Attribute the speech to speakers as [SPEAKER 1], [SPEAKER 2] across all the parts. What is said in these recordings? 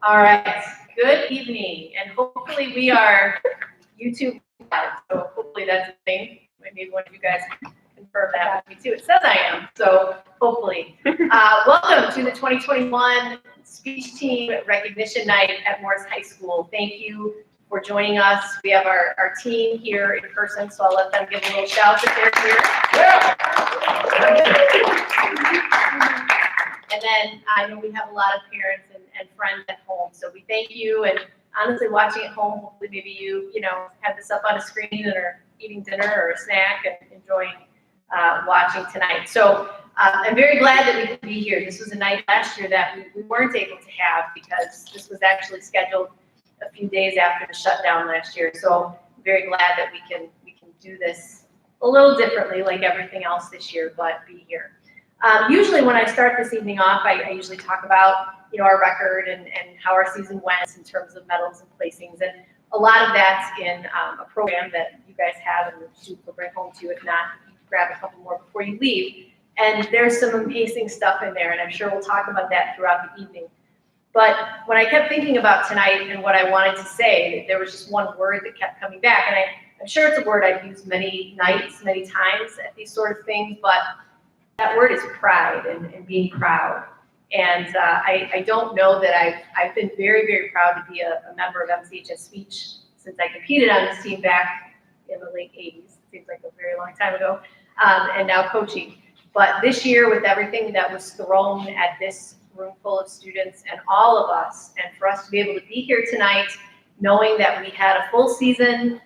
[SPEAKER 1] All right, good evening, and hopefully we are YouTube live, so hopefully that's a thing. Maybe one of you guys can confirm that with me too. It says I am, so hopefully. Welcome to the 2021 Speech Team Recognition Night at Morris High School. Thank you for joining us. We have our team here in person, so I'll let them give a little shout if they're here. Yeah. And then I know we have a lot of parents and friends at home, so we thank you. And honestly, watching at home, hopefully maybe you have this up on a screen and are eating dinner or a snack and enjoying watching tonight. So I'm very glad that we could be here. This was a night last year that we weren't able to have because this was actually scheduled a few days after the shutdown last year. So I'm very glad that we can do this a little differently, like everything else this year, but be here. Usually when I start this evening off, I usually talk about our record and how our season went in terms of medals and placings, and a lot of that's in a program that you guys have and the students will bring home to you. If not, you can grab a couple more before you leave. And there's some amazing stuff in there, and I'm sure we'll talk about that throughout the evening. But when I kept thinking about tonight and what I wanted to say, there was just one word that kept coming back, and I'm sure it's a word I've used many nights, many times at these sort of things, but that word is pride and being proud. And I don't know that I've been very, very proud to be a member of MCHS Speech since I competed on this team back in the late 80s. Seems like a very long time ago, and now coaching. But this year, with everything that was thrown at this room full of students and all of us, and for us to be able to be here tonight, knowing that we had a full season,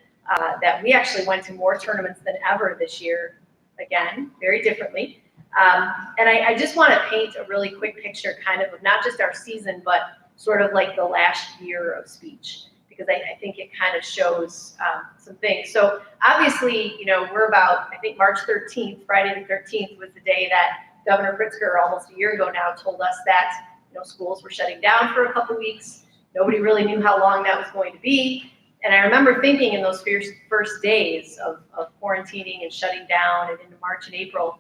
[SPEAKER 1] that we actually went to more tournaments than ever this year, again, very differently. And I just want to paint a really quick picture kind of not just our season, but sort of like the last year of speech, because I think it kind of shows some things. So obviously, we're about, I think March 13th, Friday the 13th was the day that Governor Pritzker almost a year ago now told us that schools were shutting down for a couple weeks. Nobody really knew how long that was going to be. And I remember thinking in those first days of quarantining and shutting down and into March and April,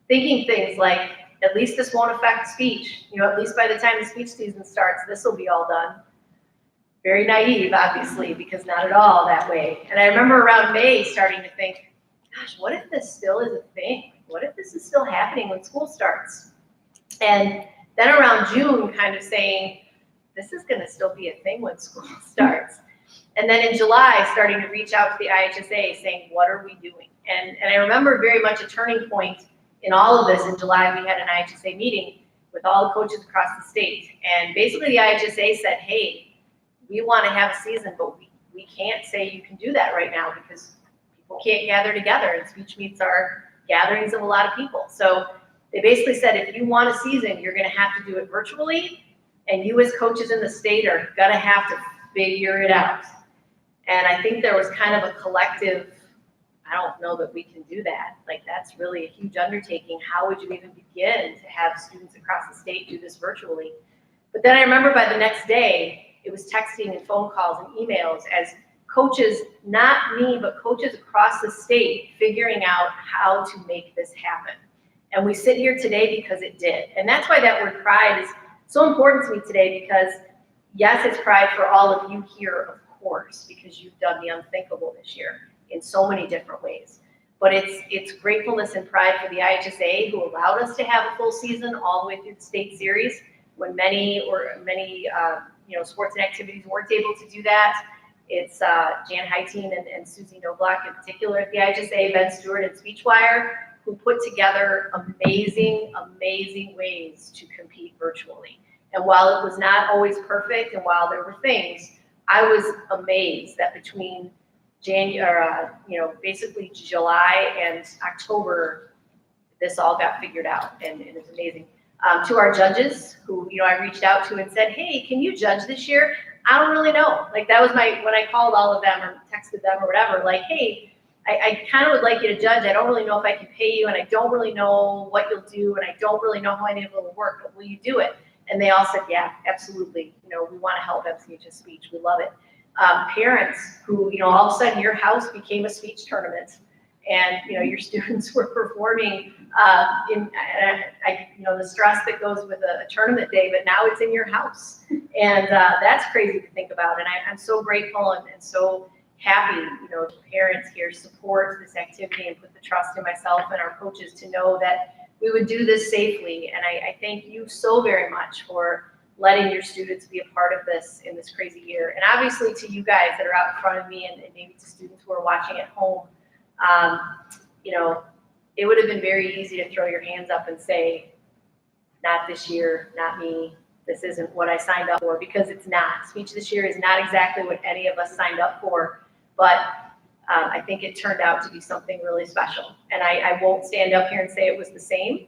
[SPEAKER 1] thinking things like, at least this won't affect speech. At least by the time the speech season starts, this will be all done. Very naive, obviously, because not at all that way. And I remember around May starting to think, gosh, what if this still is a thing? What if this is still happening when school starts? And then around June, kind of saying, this is going to still be a thing when school starts. And then in July, starting to reach out to the IHSA saying, what are we doing? And I remember very much a turning point in all of this. In July, we had an IHSA meeting with all the coaches across the state. And basically the IHSA said, hey, we want to have a season, but we can't say you can do that right now because people can't gather together, and speech meets are gatherings of a lot of people. So they basically said, if you want a season, you're going to have to do it virtually, and you as coaches in the state are going to have to figure it out. And I think there was kind of a collective, I don't know that we can do that. Like, that's really a huge undertaking. How would you even begin to have students across the state do this virtually? But then I remember by the next day, it was texting and phone calls and emails as coaches, not me, but coaches across the state figuring out how to make this happen. And we sit here today because it did. And that's why that word pride is so important to me today, because yes, it's pride for all of you here, of course, because you've done the unthinkable this year in so many different ways. But it's gratefulness and pride for the IHSA, who allowed us to have a full season all the way through the state series when many sports and activities weren't able to do that. It's Jan Heitine and Susie Noblock in particular at the IHSA, Ben Stewart and Speechwire, who put together amazing, amazing ways to compete virtually. And while it was not always perfect, and while there were things, I was amazed that between basically July and October, this all got figured out, and it's amazing. To our judges, who I reached out to and said, hey, can you judge this year? I don't really know. Like, that was when I called all of them or texted them or whatever, like, hey, I kind of would like you to judge. I don't really know if I can pay you, and I don't really know what you'll do, and I don't really know how any of it will work, but will you do it? And they all said, yeah, absolutely. We want to help MCHS Speech. We love it. Parents who, all of a sudden your house became a speech tournament, and your students were performing the stress that goes with a tournament day, but now it's in your house, And that's crazy to think about. And I'm so grateful and so happy, you know, the parents here support this activity and put the trust in myself and our coaches to know that we would do this safely. And I thank you so very much for letting your students be a part of this in this crazy year. And obviously to you guys that are out in front of me and maybe to students who are watching at home, you know, it would have been very easy to throw your hands up and say, not this year, not me, this isn't what I signed up for, because it's not. Speech this year is not exactly what any of us signed up for, but I think it turned out to be something really special. And I won't stand up here and say it was the same,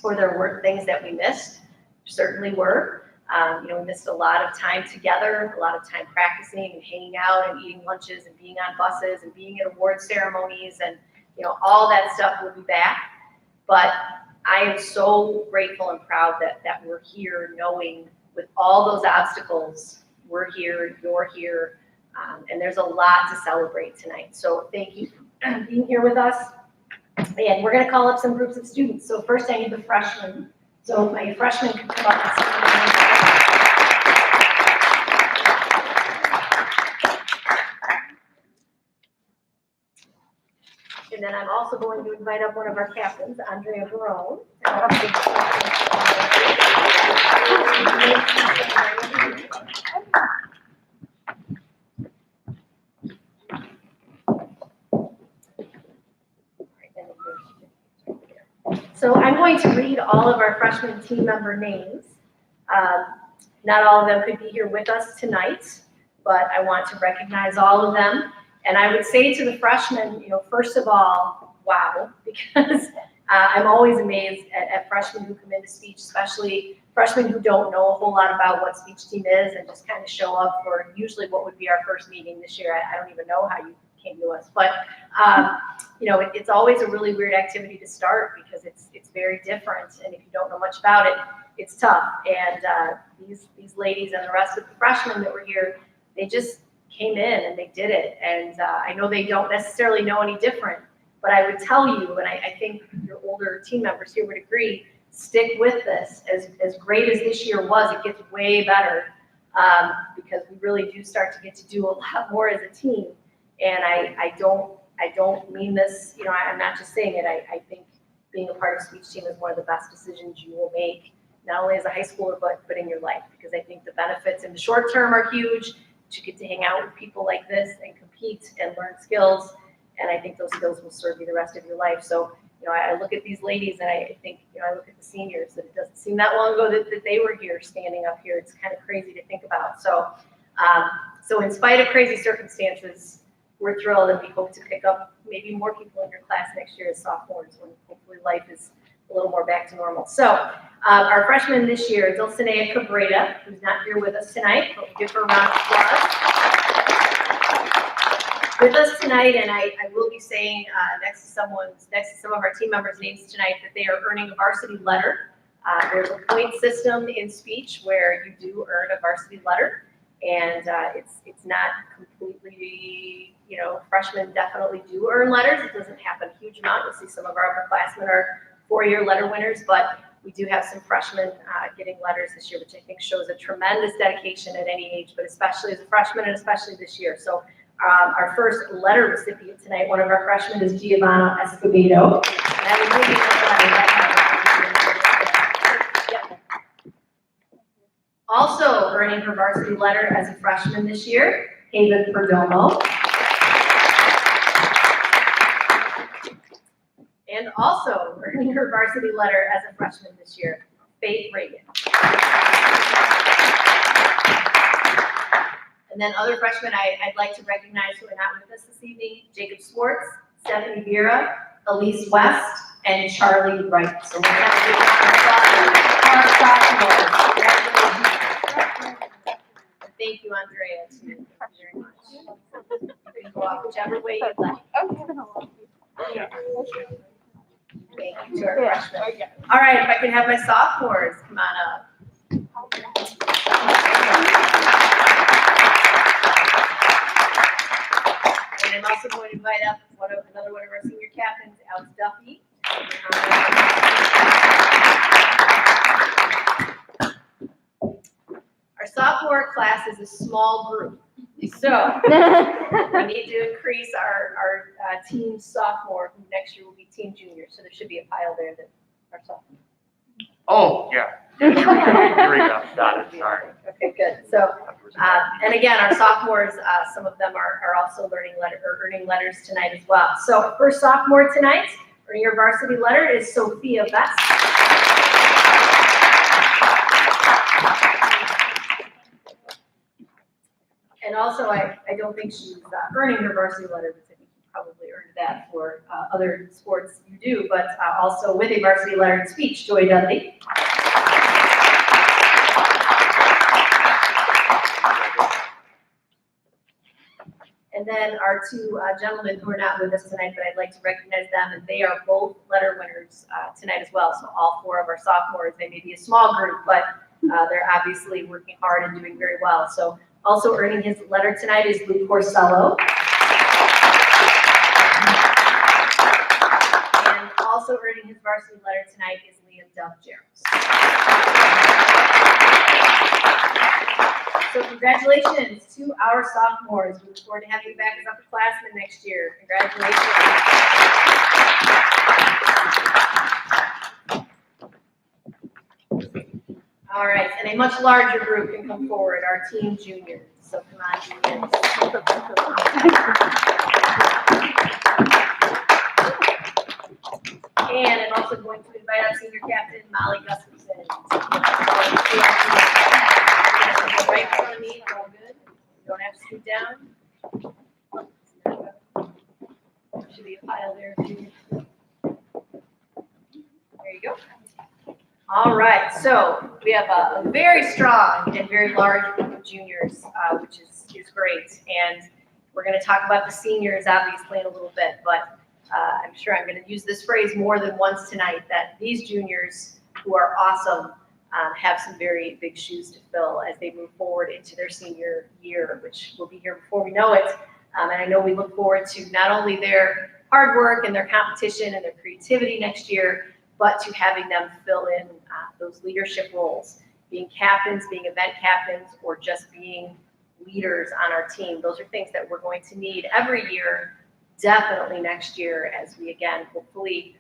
[SPEAKER 1] or there weren't things that we missed. Certainly were. You know, we missed a lot of time together, a lot of time practicing and hanging out and eating lunches and being on buses and being at award ceremonies, and you know, all that stuff will be back. But I am so grateful and proud that we're here, knowing with all those obstacles, we're here, you're here, and there's a lot to celebrate tonight. So thank you for being here with us. And we're going to call up some groups of students. So first I need the freshmen. So my freshmen can come up and see. And then I'm also going to invite up one of our captains, Andrea Barone. So I'm going to read all of our freshman team member names. Not all of them could be here with us tonight, but I want to recognize all of them. And I would say to the freshmen, you know, first of all, wow, because I'm always amazed at freshmen who come into speech, especially freshmen who don't know a whole lot about what speech team is and just kind of show up for usually what would be our first meeting this year. I don't even know how you came to us, but you know, it's always a really weird activity to start because it's very different, and if you don't know much about it, it's tough. And these ladies and the rest of the freshmen that were here, they just came in and they did it. And I know they don't necessarily know any different, but I would tell you, and I think your older team members here would agree, stick with this. As great as this year was, it gets way better because we really do start to get to do a lot more as a team. And I don't mean this, you know, I'm not just saying it. I think being a part of speech team is one of the best decisions you will make, not only as a high schooler, but in your life, because I think the benefits in the short term are huge. You get to hang out with people like this and compete and learn skills. And I think those skills will serve you the rest of your life. So, you know, I look at these ladies and I think, you know, I look at the seniors, and it doesn't seem that long ago that they were here standing up here. It's kind of crazy to think about. So, so in spite of crazy circumstances, we're thrilled, and we hope to pick up maybe more people in your class next year as sophomores when hopefully life is a little more back to normal. So our freshman this year, Dulcinea Cabrera, who's not here with us tonight, but we'll give her a round of applause. With us tonight, and I will be saying next to some of our team members' names tonight that they are earning a varsity letter. There's a point system in speech where you do earn a varsity letter, and it's not completely, you know, freshmen definitely do earn letters. It doesn't happen a huge amount. You'll see some of our upperclassmen are four-year letter winners, but we do have some freshmen getting letters this year, which I think shows a tremendous dedication at any age, but especially as a freshman and especially this year. So our first letter recipient tonight, one of our freshmen, is Giovanna Escobedo. Also earning her varsity letter as a freshman this year, Haven Perdomo. And also earning her varsity letter as a freshman this year, Faith Reagan. And then other freshmen I'd like to recognize who are not with us this evening: Jacob Swartz, Stephanie Vera, Elise West, and Charlie Wright. So we're going to give our sophomores. Thank you, Andrea, too. Thank you very much. You can go off whichever way you'd like. Okay. Thank you to our freshmen. All right, if I can have my sophomores come on up. And I'm also going to invite up another one of our senior captains, Alex Duffy. Our sophomore class is a small group, so we need to increase our team sophomore, who next year will be team junior. So there should be a pile there that are sophomore.
[SPEAKER 2] Oh, yeah. Here we go. Got it. Sorry.
[SPEAKER 1] Okay, good. So, and again, our sophomores, some of them are also earning letters tonight as well. So, first sophomore tonight, earning your varsity letter is Sophia Best. And also, I don't think she's earning her varsity letter, because I think you probably earned that for other sports you do, but also with a varsity letter in speech, Joy Dudley. And then our two gentlemen who are not with us tonight, but I'd like to recognize them, and they are both letter winners tonight as well. So all four of our sophomores, they may be a small group, but they're obviously working hard and doing very well. So also earning his letter tonight is Luke Porcello. And also earning his varsity letter tonight is Liam Dove-Jaros. So congratulations to our sophomores. We look forward to having you back as upperclassmen next year. Congratulations. All right, and a much larger group can come forward, our team juniors. So come on, juniors. And I'm also going to invite our senior captain, Molly Gustafson. Right in front of me, all good. You don't have to scoot down. There should be a pile there. There you go. All right, so we have a very strong and very large group of juniors, which is great. And we're going to talk about the seniors, obviously, in a little bit, but I'm sure I'm going to use this phrase more than once tonight, that these juniors who are awesome have some very big shoes to fill as they move forward into their senior year, which will be here before we know it. And I know we look forward to not only their hard work and their competition and their creativity next year, but to having them fill in those leadership roles, being captains, being event captains, or just being leaders on our team. Those are things that we're going to need every year, definitely next year, as we, again, hopefully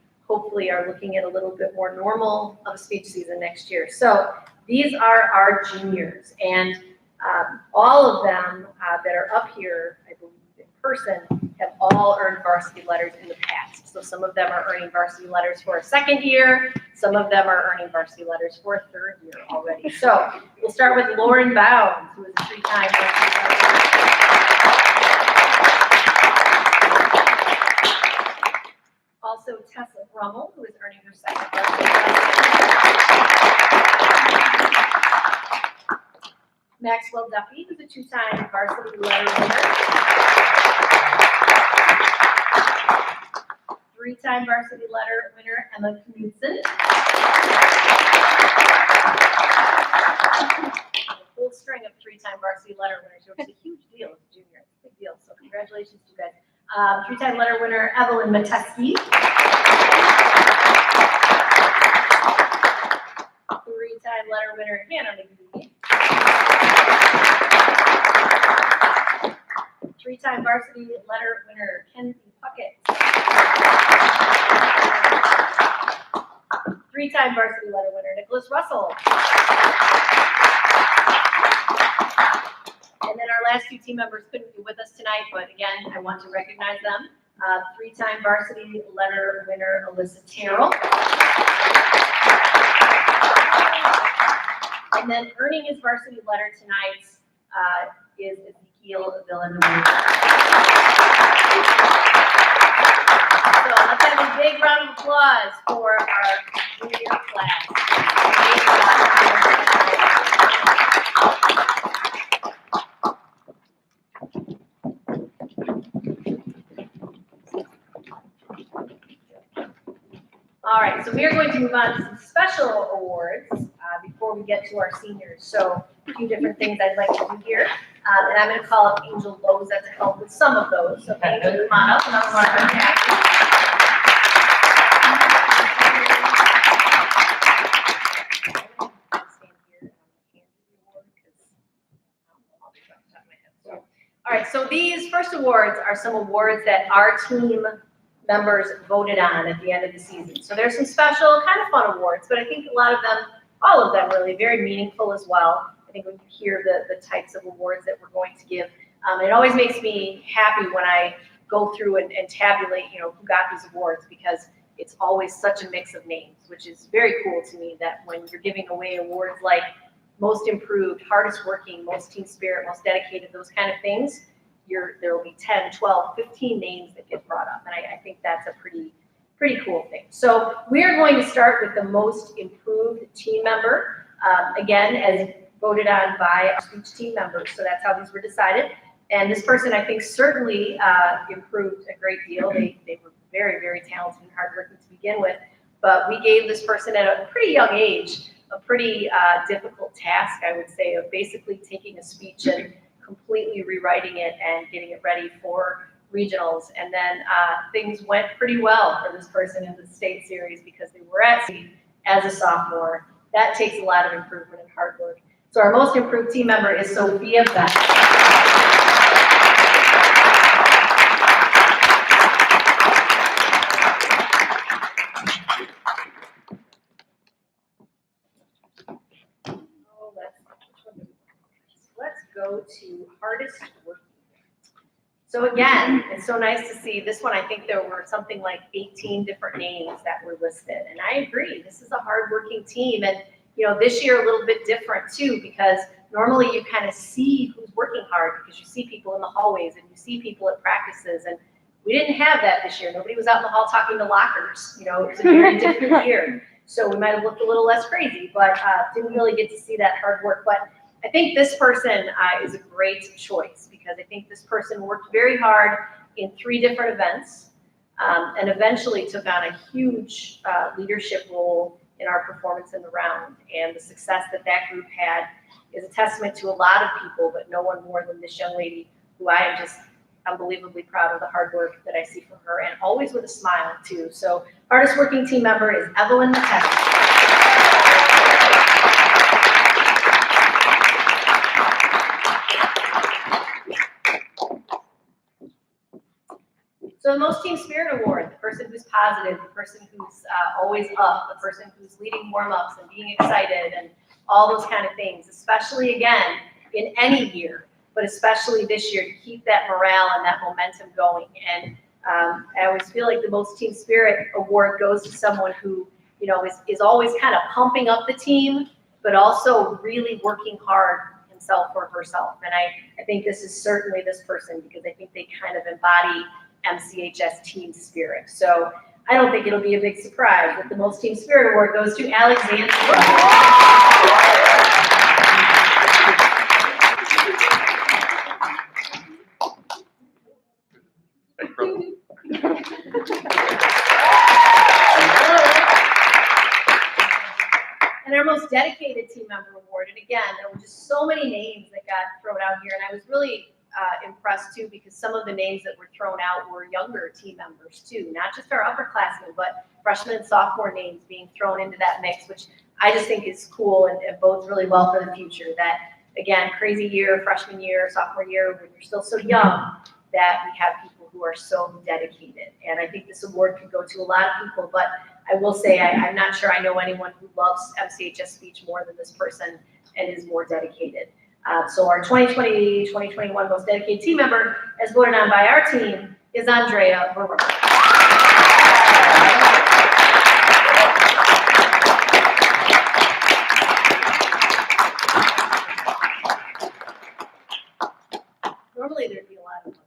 [SPEAKER 1] are looking at a little bit more normal of a speech season next year. So these are our juniors, and all of them that are up here, I believe in person, have all earned varsity letters in the past. So some of them are earning varsity letters for a second year, some of them are earning varsity letters for a third year already. So we'll start with Lauren Bounds, who is a three-time varsity letter. Also, Tessa Brummel, who is earning her second varsity letter. Maxwell Duffy, who's a two-time varsity letter winner. Three-time varsity letter winner, Emma Knudsen. A full string of three-time varsity letter winners, which is a huge deal as a junior. It's a big deal, so congratulations to you guys. Three-time letter winner, Evelyn Mateski. Three-time letter winner, Hannah McGee. Three-time varsity letter winner, Kenzie Puckett. Three-time varsity letter winner, Nicholas Russell. And then our last two team members couldn't be with us tonight, but again, I want to recognize them. Three-time varsity letter winner, Alyssa Terrell. And then earning his varsity letter tonight is Ezekiel Villanueva. So let's have a big round of applause for our junior class. All right, so we are going to move on to some special awards before we get to our seniors. So a few different things I'd like to do here. And I'm going to call up Angel Loza to help with some of those. So Angel, come on up. And I'm going to stand here and hand you the award because All right, so these first awards are some awards that our team members voted on at the end of the season. So there's some special, kind of fun awards, but I think a lot of them, all of them really, very meaningful as well. I think when you hear the types of awards that we're going to give, it always makes me happy when I go through and tabulate, who got these awards, because it's always such a mix of names, which is very cool to me, that when you're giving away awards like most improved, hardest working, most team spirit, most dedicated, those kind of things, there will be 10, 12, 15 names that get brought up. And I think that's a pretty cool thing. So we're going to start with the most improved team member, again, as voted on by our speech team members. So that's how these were decided. And this person, I think, certainly improved a great deal. They were very, very talented and hardworking to begin with. But we gave this person at a pretty young age a pretty difficult task, I would say, of basically taking a speech and completely rewriting it and getting it ready for regionals. And then things went pretty well for this person in the state series because they were at state as a sophomore. That takes a lot of improvement and hard work. So our most improved team member is Sophia Beck. Let's go to hardest working. So again, it's so nice to see this one. I think there were something like 18 different names that were listed. And I agree, this is a hardworking team. And this year a little bit different too, because normally you kind of see who's working hard because you see people in the hallways and you see people at practices. And we didn't have that this year. Nobody was out in the hall talking to lockers. It was a very different year. So we might have looked a little less crazy, but didn't really get to see that hard work. But I think this person is a great choice because I think this person worked very hard in 3 different events and eventually took on a huge leadership role in our performance in the round. And the success that group had is a testament to a lot of people, but no one more than this young lady, who I am just unbelievably proud of the hard work that I see from her, and always with a smile too. So hardest working team member is Evelyn McKenna. So the most team spirit award, the person who's positive, the person who's always up, the person who's leading warm-ups and being excited and all those kind of things, especially again, in any year, but especially this year to keep that morale and that momentum going. And I always feel like the most team spirit award goes to someone who, is always kind of pumping up the team, but also really working hard himself or herself. And I think this is certainly this person because I think they kind of embody MCHS team spirit. So I don't think it'll be a big surprise that the most team spirit award goes to Alexandra. And our most dedicated team member award. And again, there were just so many names that got thrown out here. And I was really impressed too, because some of the names that were thrown out were younger team members too, not just our upperclassmen, but freshman and sophomore names being thrown into that mix, which I just think is cool and bodes really well for the future. That again, crazy year, freshman year, sophomore year, when you're still so young, that we have people who are so dedicated. And I think this award could go to a lot of people, but I will say I'm not sure I know anyone who loves MCHS speech more than this person and is more dedicated. So our 2020-2021 most dedicated team member, as voted on by our team, is Andrea Verona. Normally there'd be a lot of money,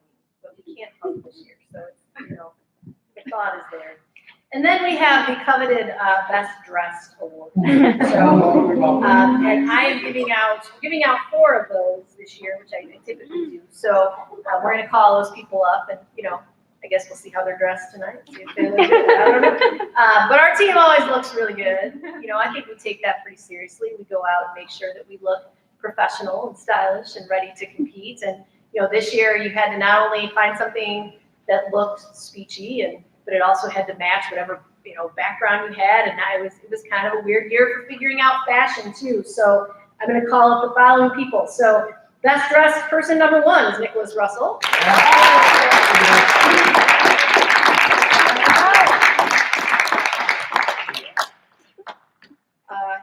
[SPEAKER 1] but we can't fund this year, so it's, the thought is there. And then we have the coveted Best Dressed Award. So, and I am giving out 4 of those this year, which I typically do. So we're going to call those people up, and I guess we'll see how they're dressed tonight. See if they look good. I don't know. But our team always looks really good. I think we take that pretty seriously. We go out and make sure that we look professional and stylish and ready to compete. And this year you had to not only find something that looked speechy, but it also had to match whatever background you had. And it was kind of a weird year for figuring out fashion too. So I'm going to call up the following people. So Best dressed person number 1 is Nicholas Russell.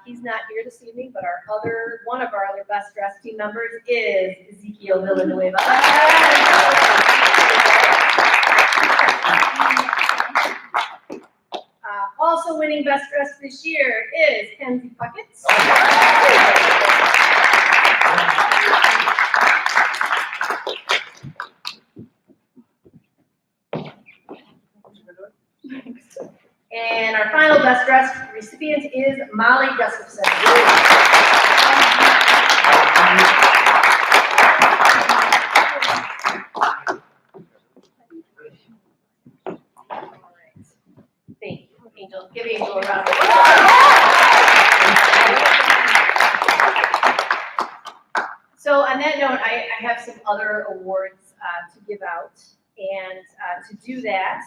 [SPEAKER 1] He's not here this evening, but one of our other best dressed team members is Ezekiel Villanueva. Also winning best dressed this year is Kenzie Puckett. And our final best dressed recipient is Molly Gustafson. Thank you, Angel. Give Angel a round of applause. So on that note, I have some other awards to give out, and to do that,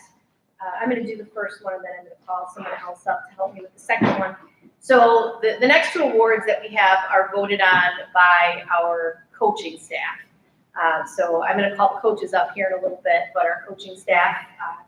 [SPEAKER 1] I'm going to do the first one, and then I'm going to call someone else up to help me with the second one. So the next 2 awards that we have are voted on by our coaching staff. So I'm going to call the coaches up here in a little bit, but our coaching staff,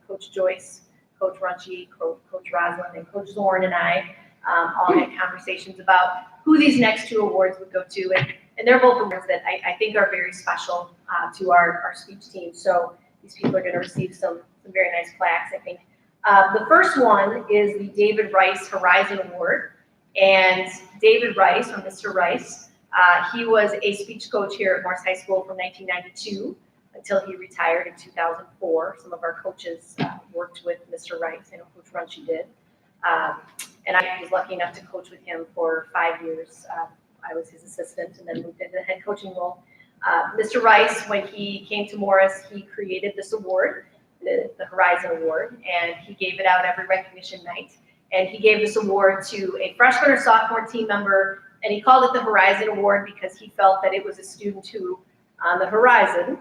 [SPEAKER 1] Coach Joyce, Coach Runchy, Coach Rosalind, and Coach Zorn and I all had conversations about who these next 2 awards would go to. And they're both awards that I think are very special to our speech team. So these people are going to receive some very nice plaques, I think. The first one is the David Rice Horizon Award. And David Rice, or Mr. Rice, he was a speech coach here at Morse High School from 1992 until he retired in 2004. Some of our coaches worked with Mr. Rice. I know Coach Runchy did. And I was lucky enough to coach with him for 5 years. I was his assistant and then moved into the head coaching role. Mr. Rice, when he came to Morris, he created this award, the Horizon Award, and he gave it out every recognition night. And he gave this award to a freshman or sophomore team member, and he called it the Horizon Award because he felt that it was a student who, on the horizon,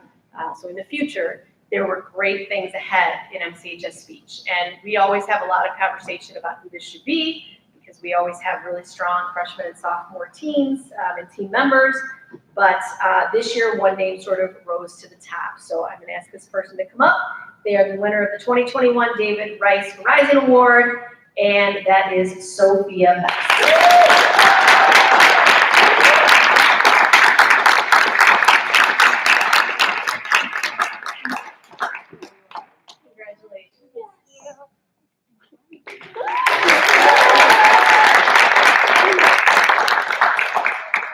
[SPEAKER 1] so in the future, there were great things ahead in MCHS speech. And we always have a lot of conversation about who this should be, because we always have really strong freshman and sophomore teams and team members. But this year, one name sort of rose to the top. So I'm going to ask this person to come up. They are the winner of the 2021 David Rice Horizon Award, and that is Sophia Best.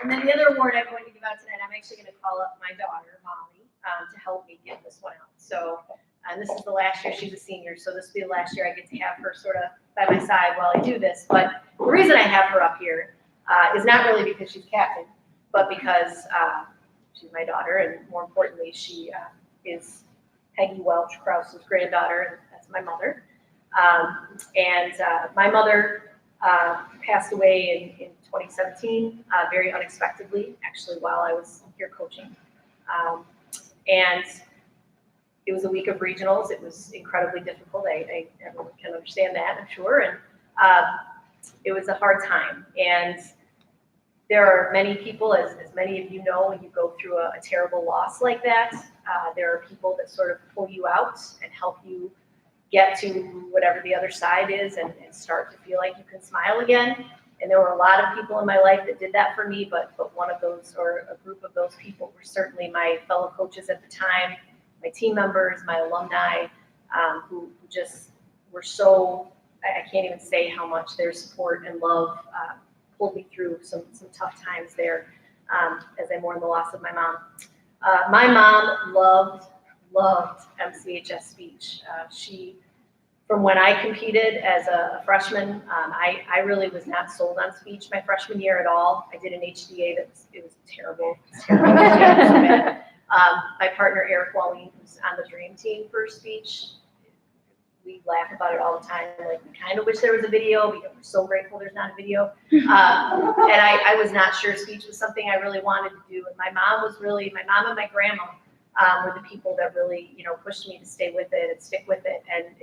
[SPEAKER 1] And then the other award I'm going to give out tonight, I'm actually going to call up my daughter, Molly, to help me give this one out. So, and this is the last year she's a senior, so this will be the last year I get to have her sort of by my side while I do this. But the reason I have her up here is not really because she's captain, but because she's my daughter, and more importantly, she is Peggy Welch Krause's granddaughter, and that's my mother. My mother passed away in 2017, very unexpectedly, actually, while I was here coaching. And it was a week of regionals. It was incredibly difficult. Everyone can understand that, I'm sure. And it was a hard time. And there are many people, as many of you know, when you go through a terrible loss like that, there are people that sort of pull you out and help you get to whatever the other side is and start to feel like you can smile again. And there were a lot of people in my life that did that for me, but one of those, or a group of those people, were certainly my fellow coaches at the time, my team members, my alumni, who just were so, I can't even say how much their support and love pulled me through some tough times there as I mourned the loss of my mom. My mom loved MCHS speech. From when I competed as a freshman, I really was not sold on speech my freshman year at all. I did an HDA it was terrible. My partner, Eric Walleen, who's on the dream team for speech, we laugh about it all the time. Like, we kind of wish there was a video, because we're so grateful there's not a video. And I was not sure speech was something I really wanted to do. And my mom and my grandma were the people that really, pushed me to stay with it and stick with it. And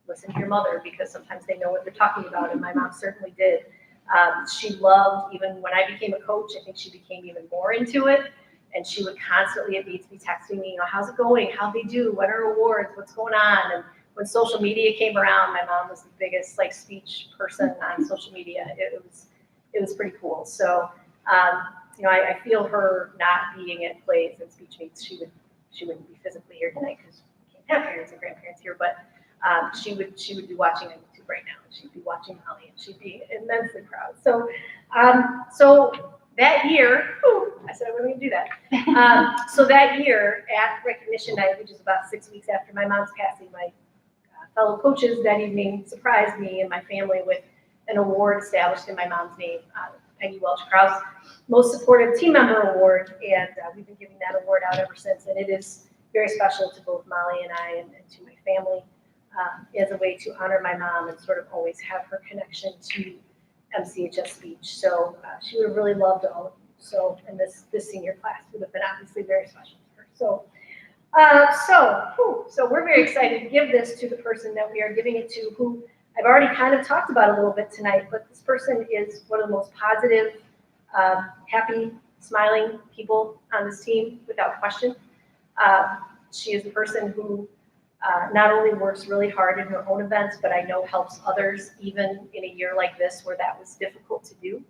[SPEAKER 1] listen to your mother, because sometimes they know what they're talking about, and my mom certainly did. She loved, even when I became a coach, I think she became even more into it. and she would constantly at Beats be texting me, how's it going? How'd they do? What are awards? What's going on? And when social media came around, my mom was the biggest like speech person on social media. It was pretty cool. So, I feel her not being at plays and speech meets. She wouldn't be physically here tonight because we can't have parents and grandparents here, but she would be watching on YouTube right now. She'd be watching Molly, and she'd be immensely proud. So, that year, I said I wasn't going to do that. So that year at recognition night, which is about 6 weeks after my mom's passing, my fellow coaches that evening surprised me and my family with an award established in my mom's name, Peggy Welch-Krause Most Supportive Team Member Award, and we've been giving that award out ever since, and it is very special to both Molly and I and to my family as a way to honor my mom and sort of always have her connection to MCHS speech. So she would have really loved all of you. So, and this senior class would have been obviously very special to her. So we're very excited to give this to the person that we are giving it to, who I've already kind of talked about a little bit tonight, but this person is one of the most positive, happy, smiling people on this team, without question. She is a person who not only works really hard in her own events, but I know helps others even in a year like this where that was difficult to do.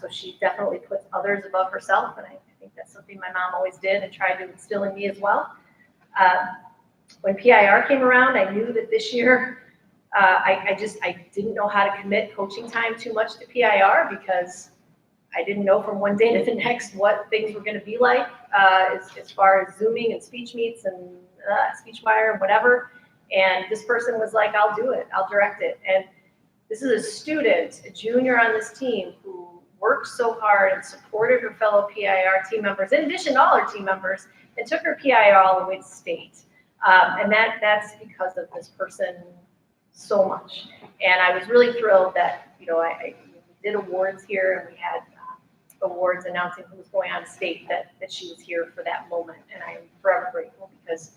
[SPEAKER 1] So she definitely puts others above herself, and I think that's something my mom always did and tried to instill in me as well. When PIR came around, I knew that this year I didn't know how to commit coaching time too much to PIR because I didn't know from one day to the next what things were going to be like as far as Zooming and speech meets and SpeechWire and whatever. And this person was like, I'll do it. I'll direct it. And this is a student, a junior on this team, who worked so hard and supported her fellow PIR team members, in addition to all her team members, and took her PIR all the way to state. And that's because of this person so much. And I was really thrilled that, I did awards here, and we had awards announcing who was going on state, that she was here for that moment. And I am forever grateful because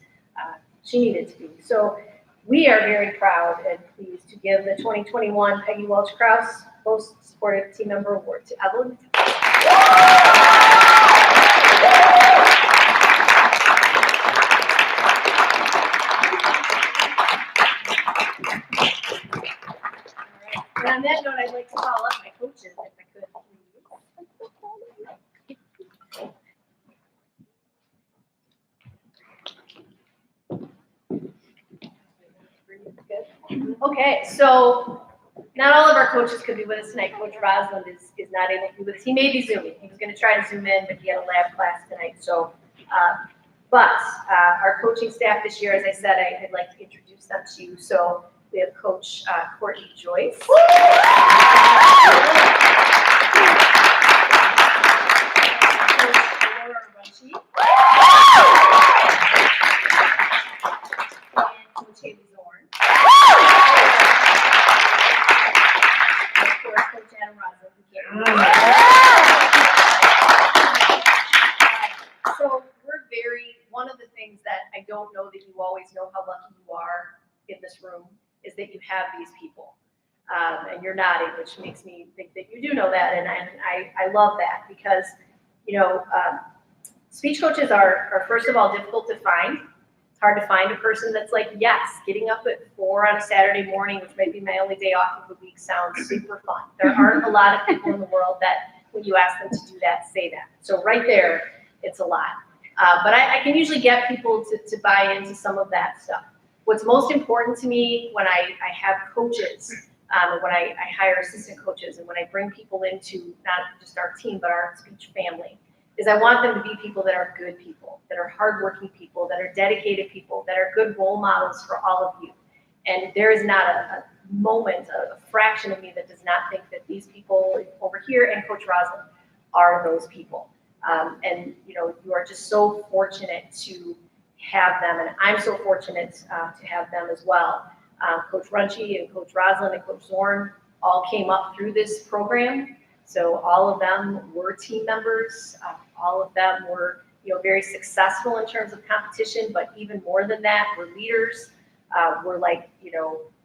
[SPEAKER 1] she needed to be. So we are very proud and pleased to give the 2021 Peggy Welch-Krause Most Supportive Team Member Award to Evelyn. And on that note, I'd like to call up my coaches, if I could. Okay, so not all of our coaches could be with us tonight. Coach Rosland is not able to be with us. He may be Zooming. He was going to try to Zoom in, but he had a lab class tonight. So, but our coaching staff this year, as I said, I'd like to introduce them to you. So we have Coach Courtney Joyce. Coach Laura Runchi. And Coach Haley Zorn. And of course, Coach Adam Rosa, who came. So one of the things that I don't know that you always know how lucky you are in this room is that you have these people. And you're nodding, which makes me think that you do know that, and I love that because, speech coaches are first of all difficult to find. It's hard to find a person that's like, yes, getting up at 4 on a Saturday morning, which might be my only day off of the week, sounds super fun. There aren't a lot of people in the world that, when you ask them to do that, say that. So right there, it's a lot. But I can usually get people to buy into some of that stuff. What's most important to me when I have coaches, when I hire assistant coaches, and when I bring people into not just our team, but our speech family, is I want them to be people that are good people, that are hardworking people, that are dedicated people, that are good role models for all of you. And there is not a moment, a fraction of me that does not think that these people over here and Coach Rosalind are those people. And you are just so fortunate to have them, and I'm so fortunate to have them as well. Coach Runchi and Coach Rosalind and Coach Zorn all came up through this program, so all of them were team members. All of them were, very successful in terms of competition, but even more than that, were leaders. Were like,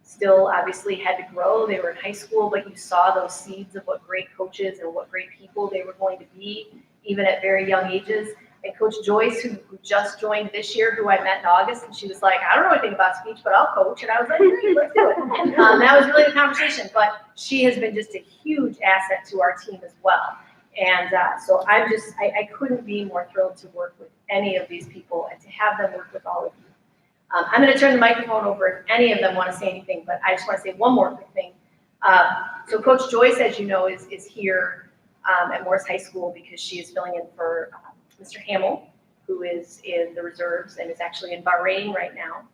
[SPEAKER 1] still obviously had to grow. They were in high school, but you saw those seeds of what great coaches and what great people they were going to be even at very young ages. And Coach Joyce, who just joined this year, who I met in August, and she was like, I don't know anything about speech, but I'll coach. And I was like, great, let's do it. That was really the conversation. But she has been just a huge asset to our team as well. And so I couldn't be more thrilled to work with any of these people and to have them work with all of you. I'm going to turn the microphone over if any of them want to say anything, but I just want to say one more quick thing. So Coach Joyce, as you know, is here at Morris High School because she is filling in for Mr. Hamill, who is in the reserves and is actually in Bahrain right now.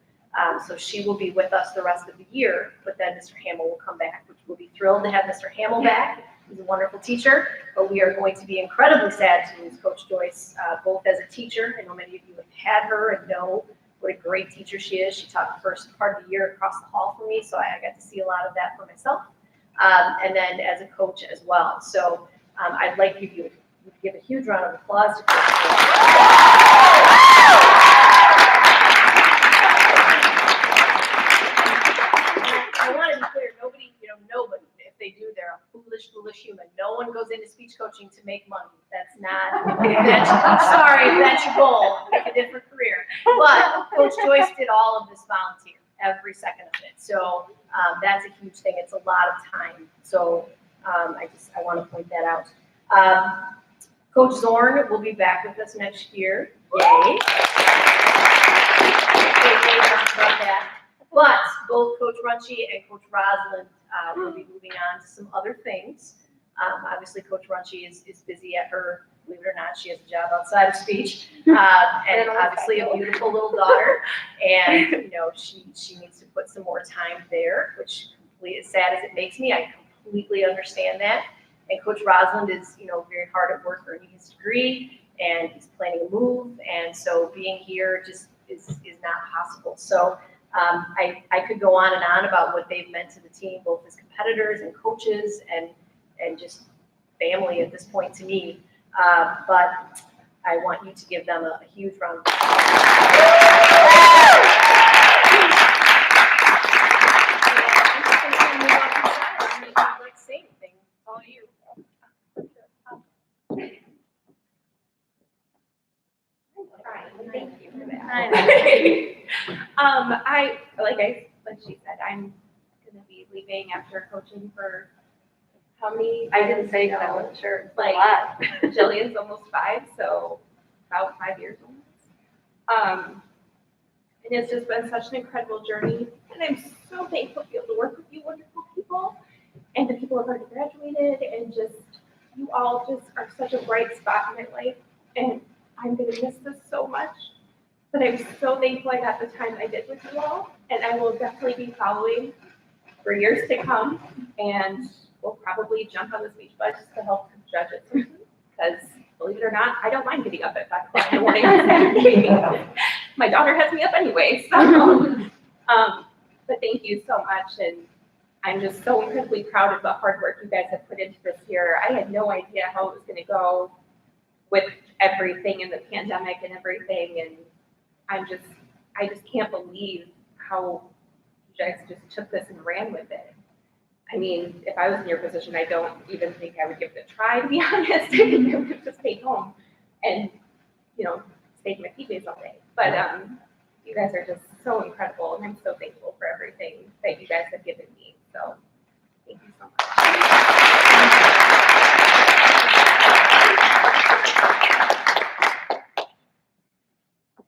[SPEAKER 1] So she will be with us the rest of the year, but then Mr. Hamill will come back, which we'll be thrilled to have Mr. Hamill back. He's a wonderful teacher, but we are going to be incredibly sad to lose Coach Joyce, both as a teacher. I know many of you have had her and know what a great teacher she is. She taught the first part of the year across the hall for me, so I got to see a lot of that for myself. And then as a coach as well. So I'd like you to give a huge round of applause to Coach Joyce. I want to be clear, nobody, if they do, they're a foolish human. No one goes into speech coaching to make money. That's not, I'm sorry, if that's your goal, pick a different career. But Coach Joyce did all of this volunteer, every second of it. So that's a huge thing. It's a lot of time. So I want to point that out. Coach Zorn will be back with us next year. Yay. But both Coach Runchy and Coach Rosalind will be moving on to some other things. Obviously, Coach Runchy is busy at her, believe it or not, she has a job outside of speech, and obviously a beautiful little daughter. And she needs to put some more time there, which, as sad as it makes me, I completely understand that. And Coach Rosalind is, very hard at work earning his degree, and he's planning a move, and so being here just is not possible. So I could go on and on about what they've meant to the team, both as competitors and coaches and just family at this point to me. But I want you to give them a huge round of Let's say anything. All you.
[SPEAKER 3] Thank you for that. Like she said, I'm gonna be leaving after coaching for how many?
[SPEAKER 4] I didn't say that, I wasn't sure.
[SPEAKER 3] Like
[SPEAKER 4] A lot.
[SPEAKER 3] Jillian's almost 5, so about 5 years almost. And it's just been such an incredible journey, and I'm so thankful to be able to work with you wonderful people, and the people who have already graduated, and just you all just are such a bright spot in my life, and I'm gonna miss this so much. But I'm so thankful I got the time I did with you all, and I will definitely be following for years to come, and we'll probably jump on the speech bus to help judge it, because believe it or not, I don't mind getting up at 5 o'clock in the morning. My daughter has me up anyway, so. But thank you so much, and I'm just so incredibly proud of the hard work you guys have put into this year. I had no idea how it was going to go with everything in the pandemic and everything, and I just can't believe how you guys just took this and ran with it. I mean, if I was in your position, I don't even think I would give it a try, to be honest. I think I would have just stayed home and, stayed in my PJs all day. But you guys are just so incredible, and I'm so thankful for everything that you guys have given me. So thank you so much.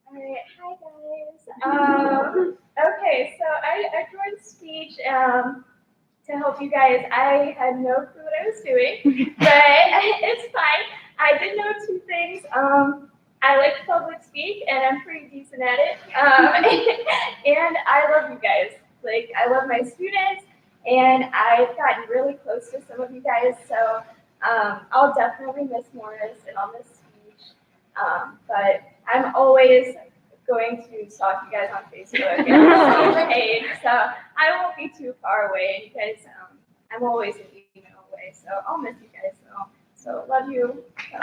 [SPEAKER 3] All right, hi guys. Okay, so I joined speech to help you guys. I had no clue what I was doing, but it's fine. I did know 2 things. I like public speak, and I'm pretty decent at it. And I love you guys. Like, I love my students, and I've gotten really close to some of you guys. So I'll definitely miss Morris, and I'll miss speech. But I'm always going to stalk you guys on Facebook and on my page, so I won't be too far away. You guys, I'm always an email away, so I'll miss you guys. So love you.
[SPEAKER 5] I'm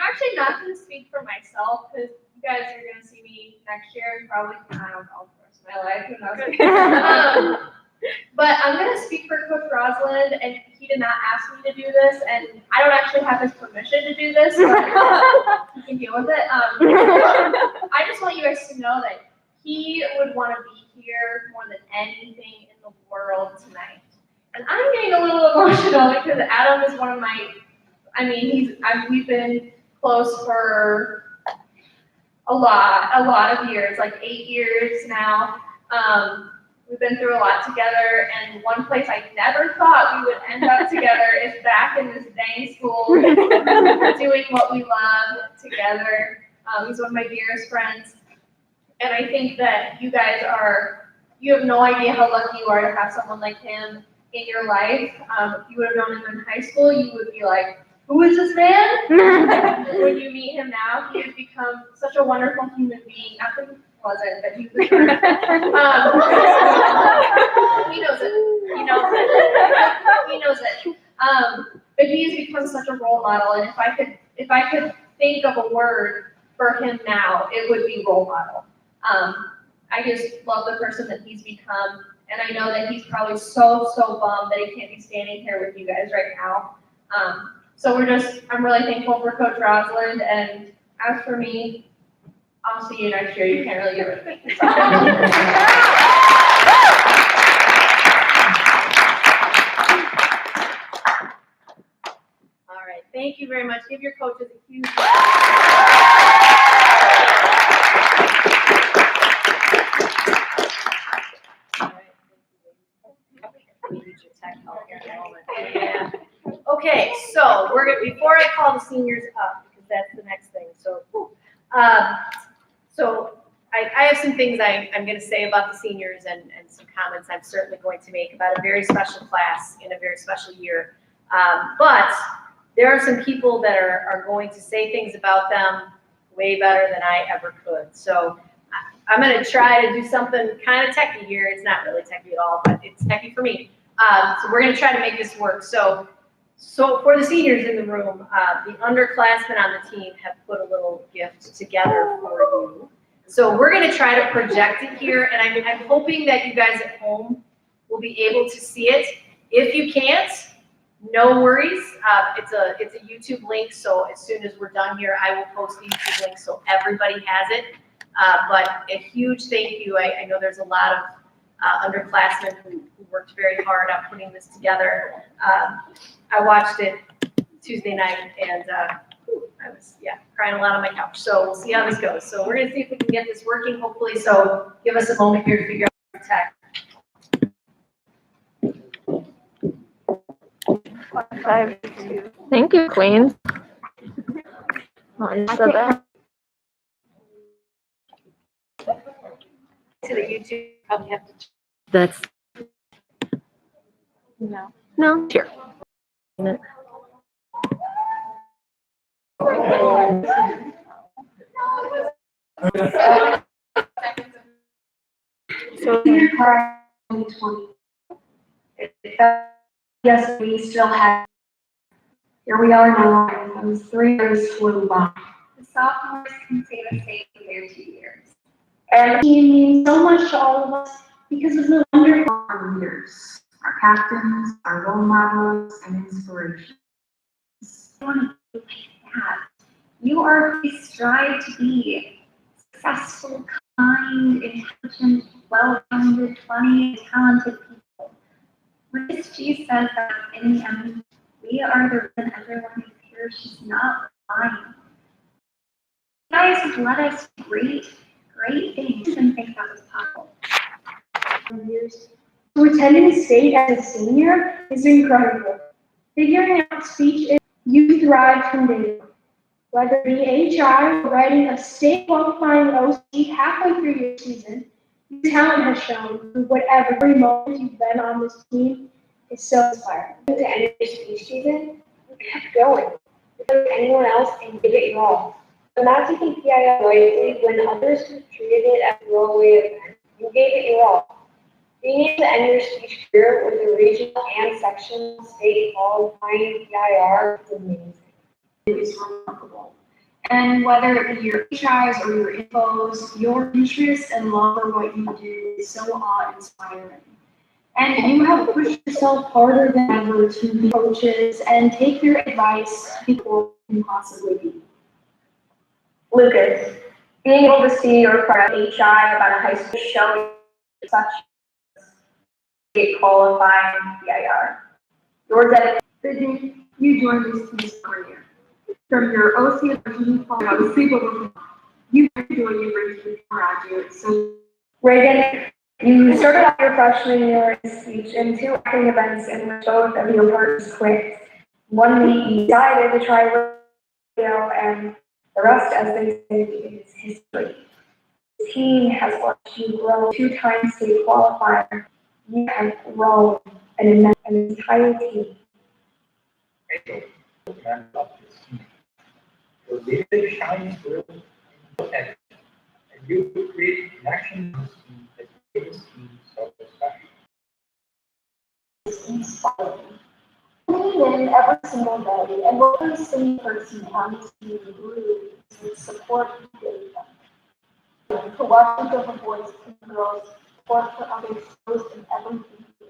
[SPEAKER 5] actually not going to speak for myself because you guys are going to see me next year, probably, I don't know, the rest of my life.
[SPEAKER 3] who knows?
[SPEAKER 5] But I'm gonna speak for Coach Rosalind, and he did not ask me to do this, and I don't actually have his permission to do this, but he can deal with it. I just want you guys to know that he would want to be here more than anything in the world tonight. And I'm getting a little emotional because Adam is one of my, we've been close for a lot of years, like 8 years now. We've been through a lot together, and one place I never thought we would end up together is back in this dang school, doing what we love together. He's one of my dearest friends, and I think that you have no idea how lucky you are to have someone like him in your life. If you would have known him in high school, you would be like, who is this man? When you meet him now, he has become such a wonderful human being. Not that he wasn't, but he was. He knows it. He knows it. He knows it. But he has become such a role model, and if I could think of a word for him now, it would be role model. I just love the person that he's become, and I know that he's probably so bummed that he can't be standing here with you guys right now. So I'm really thankful for Coach Rosalind, and as for me, I'll see you next year. You can't really get rid of me. All right, thank you very much. Give your coaches a huge round. Yeah. Okay, so before I call the seniors up, because that's the next thing. So I have some things I'm going to say about the seniors and some comments I'm certainly going to make about a very special class in a very special year. But there are some people that are going to say things about them way better than I ever could. So I'm going to try to do something kind of techie here. It's not really techie at all, but it's techie for me. So we're going to try to make this work. So for the seniors in the room, the underclassmen on the team have put a little gift together for you. So we're going to try to project it here, and I'm hoping that you guys at home will be able to see it. If you can't, no worries. It's a YouTube link, so as soon as we're done here, I will post the YouTube link so everybody has it. But a huge thank you. I know there's a lot of underclassmen who worked very hard on putting this together. I watched it Tuesday night, and I was crying a lot on my couch. So we'll see how this goes. So we're gonna see if we can get this working, hopefully. So give us a moment here to figure out the tech.
[SPEAKER 4] Thank you, Queen. Oh, so that.
[SPEAKER 1] To the YouTube, probably have to.
[SPEAKER 4] That's. No, sure.
[SPEAKER 5] So in 2020, yes, we still have. Here we are now. Those 3 years flew by. The sophomores can say the same in their 2 years. And the team means so much to all of us because of the wonderful leaders, our captains, our role models, and inspirations. I want to be like that. You are who we strive to be. Successful, kind, intelligent, well-rounded, funny, and talented people. Miss G says that in the end, we are the reason everyone is here. She's not lying. You guys have let us do great things and think that was possible.
[SPEAKER 6] To attend in state as a senior is incredible. Figuring out speech is you thrive from day one. Whether it be HI or writing a state qualifying OC halfway through your season, your talent has shown through whatever every moment you've been on this team is so inspiring.
[SPEAKER 7] To end your speech season, you kept going without anyone else and give it your all. But not taking PIL lightly when others treated it as a throwaway event, you gave it your all. Being able to end your speech career with a regional and sectional state qualifying PIR is amazing.
[SPEAKER 5] It is remarkable.
[SPEAKER 6] And whether it be your HIs or your infos, your interest and love for what you do is so awe-inspiring. And you have pushed yourself harder than ever to be coaches and take their advice before you can possibly be.
[SPEAKER 7] Lucas, being able to see your proud HI about a high school showing such a qualifying PIR. Your dedication.
[SPEAKER 6] Sydney, you joined this team for a year. From your OC OC, you are doing your bridge graduate, so
[SPEAKER 7] Reagan, you started out your freshman year in speech in 2 acting events in which both of your partners quit. One week you decided to try radio, and the rest, as they say, is history. The team has watched you grow 2-time state qualifier. You have grown an entire team.
[SPEAKER 8] Your leadership shines through and you create connections that make this team so special.
[SPEAKER 6] inspiring. Lean in every single day, and what every single person on this team really is the support you gave them. To watch them go boys and girls, support for others shows in everything you do.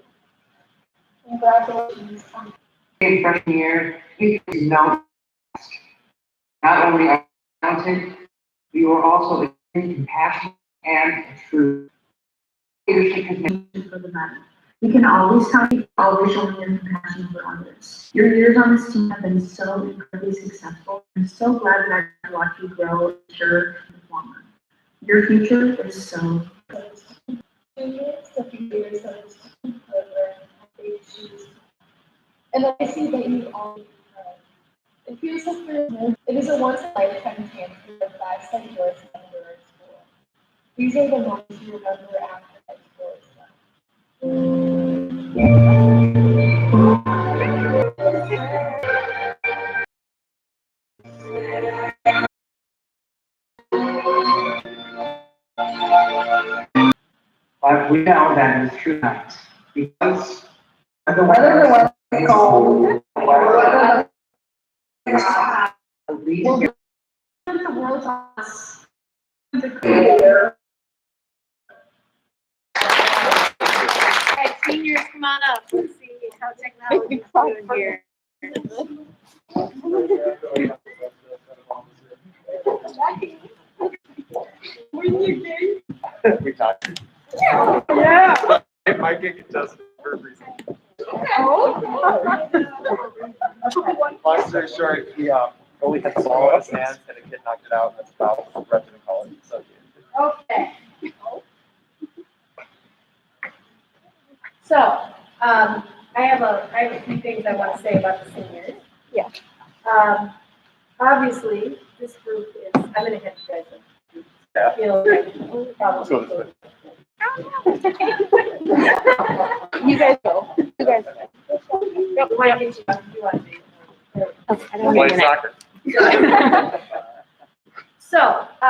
[SPEAKER 6] Congratulations on
[SPEAKER 9] In freshman year, you could know not only are you talented, you are also extremely compassionate and true. Leadership has made
[SPEAKER 10] for the matter. You can always count on always showing your compassion for others. Your years on this team have been so incredibly successful. I'm so glad that I can watch you grow and mature and performer. Your future is so bright.
[SPEAKER 6] And I see that you all it feels like it is a once in a lifetime chance for the class that yours under our school. These are the moments you remember after high school as well.
[SPEAKER 9] But we know that is true nights because the
[SPEAKER 7] Whether the weather is cold,
[SPEAKER 6] The world's us.
[SPEAKER 5] All right, seniors, come on up. Let's see how technology is doing here.
[SPEAKER 2] We talked.
[SPEAKER 6] Yeah.
[SPEAKER 2] It might get contested for a reason. Long story short, he only hit the ball in his hands and a kid knocked it out. That's about the rest of the college. So,
[SPEAKER 5] Okay. So, I have a few things I want to say about the seniors.
[SPEAKER 7] Yeah.
[SPEAKER 5] Obviously, this group is, I'm gonna hit you guys.
[SPEAKER 2] Yeah.
[SPEAKER 5] Feel like probably.
[SPEAKER 2] So this way.
[SPEAKER 7] you guys go. You guys go.
[SPEAKER 5] Yep, why didn't you want to do?
[SPEAKER 2] Play soccer.
[SPEAKER 5] So, I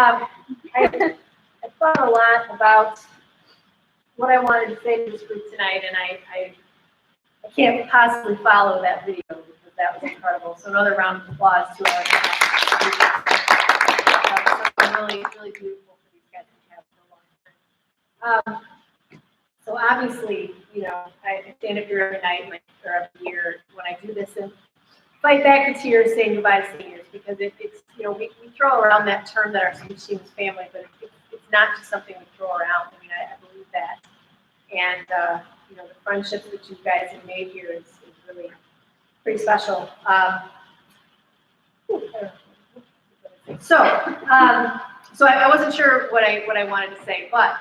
[SPEAKER 5] thought a lot about what I wanted to say to this group tonight, and I can't possibly follow that video because that was incredible. So another round of applause to our. Something really beautiful for these guys to have for a long time. So obviously, you know, I stand up here every night or every year when I do this and fight back the tears saying goodbye to seniors because it's, you know, we throw around that term that our speech team is family, but it's not just something we throw around. I mean, I believe that. And, you know, the friendships that you guys have made here is really pretty special. So I wasn't sure what I wanted to say, but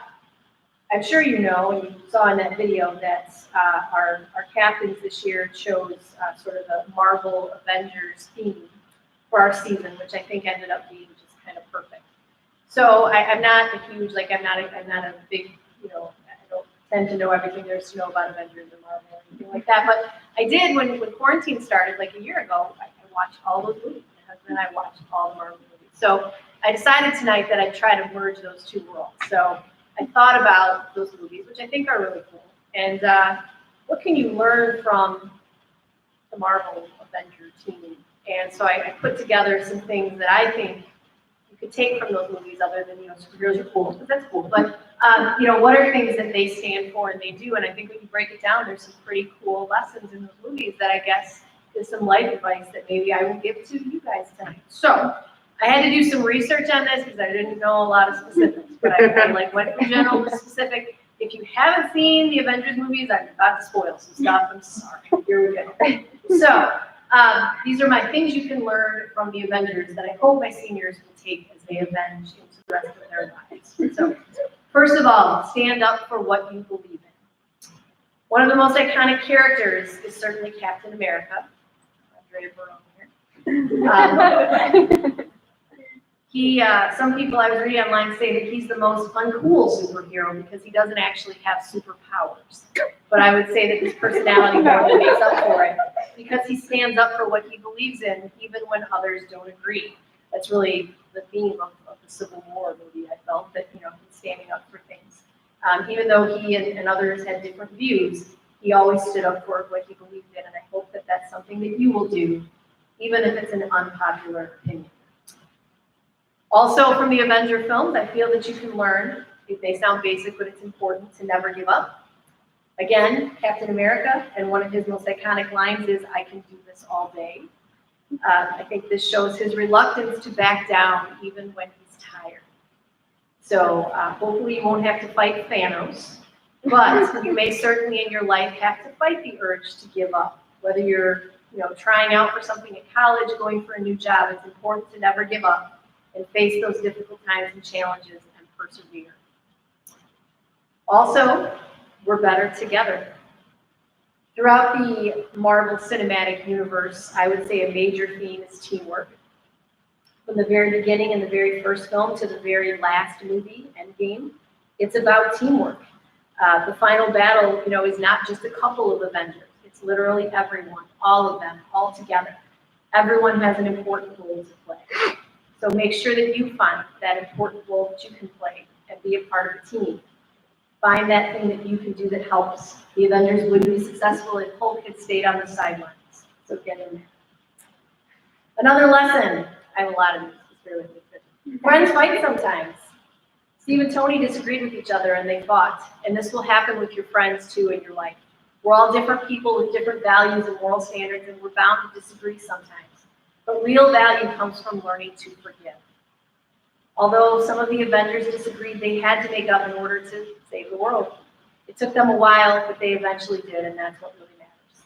[SPEAKER 5] I'm sure you know, and you saw in that video that our captains this year chose sort of the Marvel Avengers theme for our season, which I think ended up being just kind of perfect. So I'm not a huge, like I'm not a big, you know, I don't tend to know everything there is to know about Avengers or Marvel or anything like that. But I did when quarantine started, like a year ago, I watched all those movies. My husband and I watched all the Marvel movies. So I decided tonight that I'd try to merge those two worlds. So I thought about those movies, which I think are really cool. And what can you learn from the Marvel Avenger team And so I put together some things that I think you could take from those movies other than, superheroes are cool, but that's cool. But, what are things that they stand for and they do? And I think when you break it down, there's some pretty cool lessons in those movies that I guess is some life advice that maybe I will give to you guys tonight. So I had to do some research on this because I didn't know a lot of specifics, but I went from general to specific. If you haven't seen the Avengers movies, I'm about to spoil some stuff. I'm sorry. Here we go. So these are my things you can learn from the Avengers that I hope my seniors will take as they avenge into the rest of their lives. So first of all, stand up for what you believe in. One of the most iconic characters is certainly Captain America. Andrea Barone here. Some people I was reading online say that he's the most uncool superhero because he doesn't actually have superpowers. But I would say that his personality more than makes up for it because he stands up for what he believes in even when others don't agree. That's really the theme of the Civil War movie. I felt that, he's standing up for things. Even though he and others had different views, he always stood up for what he believed in, and I hope that that's something that you will do, even if it's an unpopular opinion. Also, from the Avenger films, I feel that you can learn, if they sound basic, but it's important to never give up. Again, Captain America, and one of his most iconic lines is, "I can do this all day." I think this shows his reluctance to back down even when he's tired. So hopefully you won't have to fight Thanos, but you may certainly in your life have to fight the urge to give up. Whether you're trying out for something at college, going for a new job, it's important to never give up and face those difficult times and challenges and persevere. Also, we're better together. Throughout the Marvel Cinematic Universe, I would say a major theme is teamwork. From the very beginning in the very first film to the very last movie, Endgame, it's about teamwork. The final battle, is not just a couple of Avengers. It's literally everyone, all of them, all together. Everyone has an important role to play. So make sure that you find that important role that you can play and be a part of the team. Find that thing that you can do that helps. The Avengers wouldn't be successful if Hulk had stayed on the sidelines. So get in there. Another lesson, I have a lot of these, just bear with me. Friends fight sometimes. Steve and Tony disagreed with each other and they fought. And this will happen with your friends too in your life. We're all different people with different values and moral standards, and we're bound to disagree sometimes. But real value comes from learning to forgive. Although some of the Avengers disagreed, they had to make up in order to save the world. It took them a while, but they eventually did, and that's what really matters.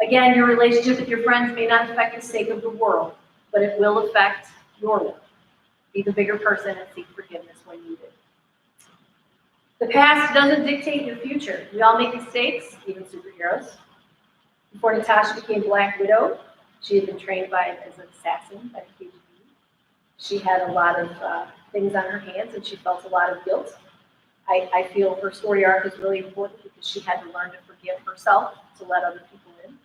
[SPEAKER 5] Again, your relationship with your friends may not affect the sake of the world, but it will affect your world. Be the bigger person and seek forgiveness when needed. The past doesn't dictate your future. We all make mistakes, even superheroes. Before Natasha became Black Widow, she had been trained as an assassin by the KGB. She had a lot of things on her hands, and she felt a lot of guilt. I feel her story arc is really important because she had to learn to forgive herself to let other people in.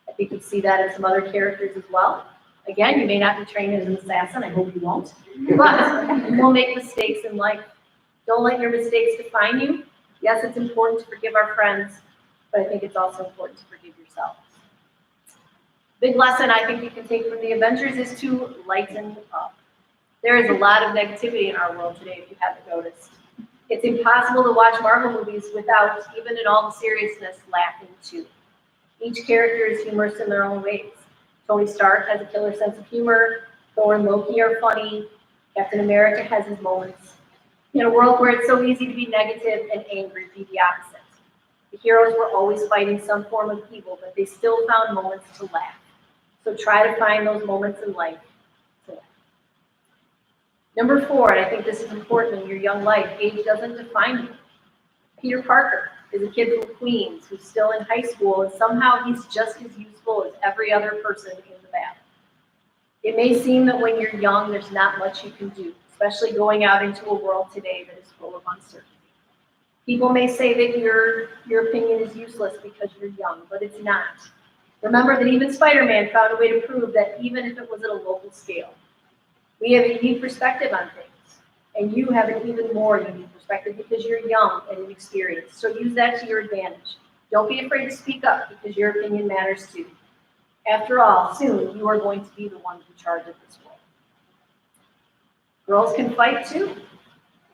[SPEAKER 5] I think you see that in some other characters as well. Again, you may not be trained as an assassin. I hope you won't. But you will make mistakes in life. Don't let your mistakes define you. Yes, it's important to forgive our friends, but I think it's also important to forgive yourself. Big lesson I think you can take from the Avengers is to lighten up. There is a lot of negativity in our world today, if you haven't noticed. It's impossible to watch Marvel movies without, even in all the seriousness, laughing too. Each character is humorous in their own ways. Tony Stark has a killer sense of humor. Thor and Loki are funny. Captain America has his moments. In a world where it's so easy to be negative and angry, be the opposite. The heroes were always fighting some form of evil, but they still found moments to laugh. So try to find those moments in life to laugh. Number 4, and I think this is important in your young life, age doesn't define you. Peter Parker is a kid from Queens who's still in high school, and somehow he's just as useful as every other person in the battle. It may seem that when you're young, there's not much you can do, especially going out into a world today that is full of uncertainty. People may say that your opinion is useless because you're young, but it's not. Remember that even Spider-Man found a way to prove that even if it was at a local scale. We have a unique perspective on things, and you have an even more unique perspective because you're young and inexperienced. So use that to your advantage. Don't be afraid to speak up because your opinion matters too. After all, soon you are going to be the ones in charge of this world. Girls can fight too.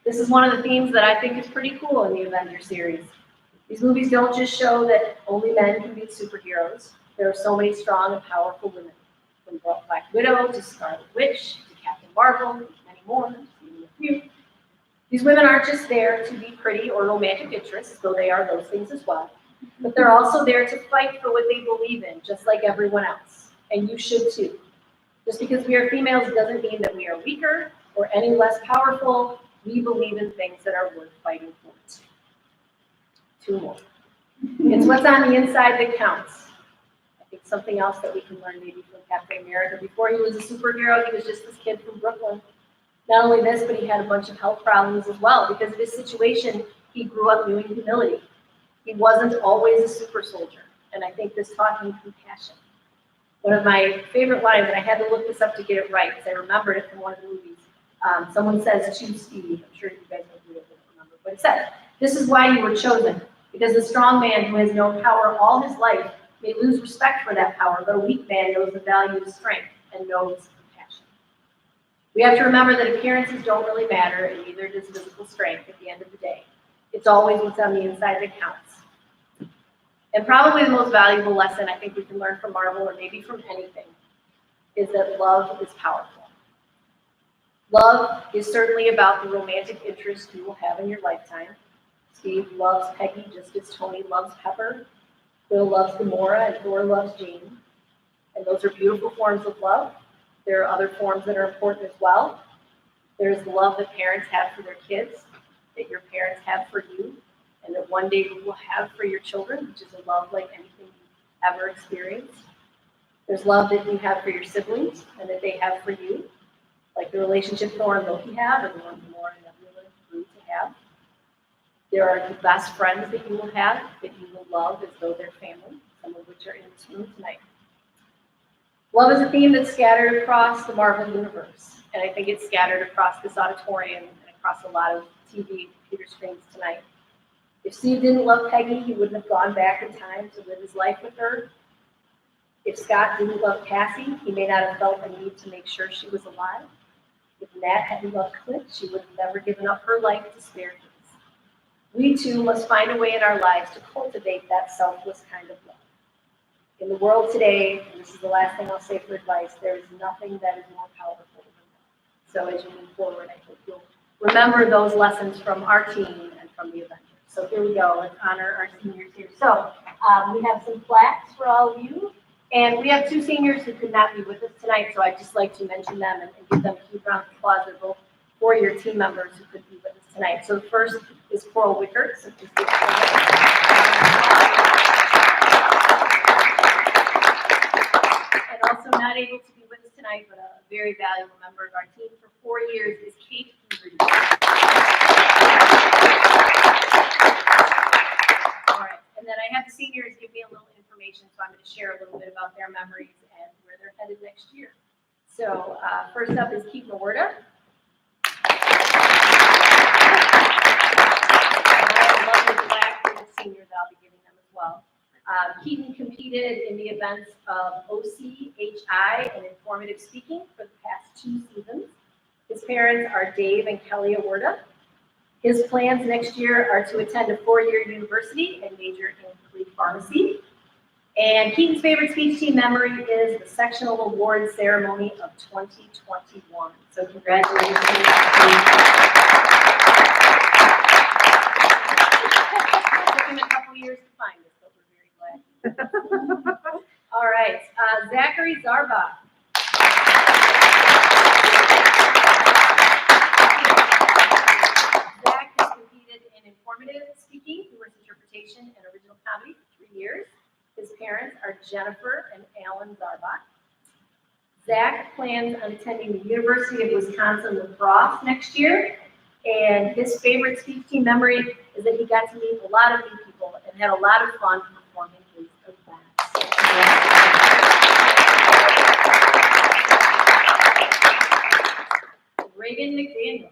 [SPEAKER 5] This is one of the themes that I think is pretty cool in the Avengers series. These movies don't just show that only men can be superheroes. There are so many strong and powerful women, from Black Widow to Scarlet Witch to Captain Marvel, and many more, just naming a few. These women aren't just there to be pretty or romantic interests, though they are those things as well, but they're also there to fight for what they believe in, just like everyone else. And you should too. Just because we are females doesn't mean that we are weaker or any less powerful. We believe in things that are worth fighting for. Two more. It's what's on the inside that counts. I think something else that we can learn maybe from Captain America. Before he was a superhero, he was just this kid from Brooklyn. Not only this, but he had a bunch of health problems as well. Because of his situation, he grew up knowing humility. He wasn't always a super soldier. And I think this taught him compassion. One of my favorite lines, and I had to look this up to get it right, because I remembered it from one of the movies. Someone says, "Choose Steve." I'm sure you guys know who it is, I don't remember. But it says, "This is why you were chosen. Because the strong man who has known power all his life may lose respect for that power, but a weak man knows the value of strength and knows compassion." We have to remember that appearances don't really matter, and neither does physical strength at the end of the day. It's always what's on the inside that counts. And probably the most valuable lesson I think we can learn from Marvel, or maybe from anything, is that love is powerful. Love is certainly about the romantic interest you will have in your lifetime. Steve loves Peggy just as Tony loves Pepper. Bill loves Gamora, and Thor loves Jane. And those are beautiful forms of love. There are other forms that are important as well. There's the love that parents have for their kids, that your parents have for you, and that one day you will have for your children, which is a love like anything you've ever experienced. There's love that you have for your siblings and that they have for you, like the relationship Thor and Loki have, and the one Gamora and Nebula grew to have. There are the best friends that you will have that you will love as though they're family, some of which are in this room tonight. Love is a theme that's scattered across the Marvel universe, and I think it's scattered across this auditorium and across a lot of TV and computer screens tonight. If Steve didn't love Peggy, he wouldn't have gone back in time to live his life with her. If Scott didn't love Cassie, he may not have felt the need to make sure she was alive. If Nat hadn't loved Clint, she would have never given up her life to spare his. We too must find a way in our lives to cultivate that selfless kind of love. In the world today, and this is the last thing I'll say for advice, there is nothing that is more powerful than love. So as you move forward, I hope you'll remember those lessons from our team and from the Avengers. So here we go, let's honor our seniors here. So we have some plaques for all of you, and we have two seniors who could not be with us tonight, so I'd just like to mention them and give them a huge round of applause. They're both four-year team members who could be with us tonight. So the first is Coral Wickert. So please give her and also not able to be with us tonight, but a very valuable member of our team for 4 years is Kate Healy. All right, and then I have the seniors give me a little information, so I'm going to share a little bit about their memories and where they're headed next year. So first up is Keith Mawerda. Senior that I'll be giving them as well. Keaton competed in the events of OCHI and informative speaking for the past 2 seasons. His parents are Dave and Kelly Awarda. His plans next year are to attend a 4-year university and major in complete pharmacy. And Keaton's favorite speech team memory is the sectional award ceremony of 2021. So congratulations. A couple years to find us, but we're very glad. All right, Zachary Zarba. Zach has competed in informative speaking, humorous interpretation, and original comedy for 3 years. His parents are Jennifer and Alan Zarbach. Zach plans on attending the University of Wisconsin-La Crosse next year. And his favorite speech team memory is that he got to meet a lot of new people and had a lot of fun performing his events. Reagan McDaniel.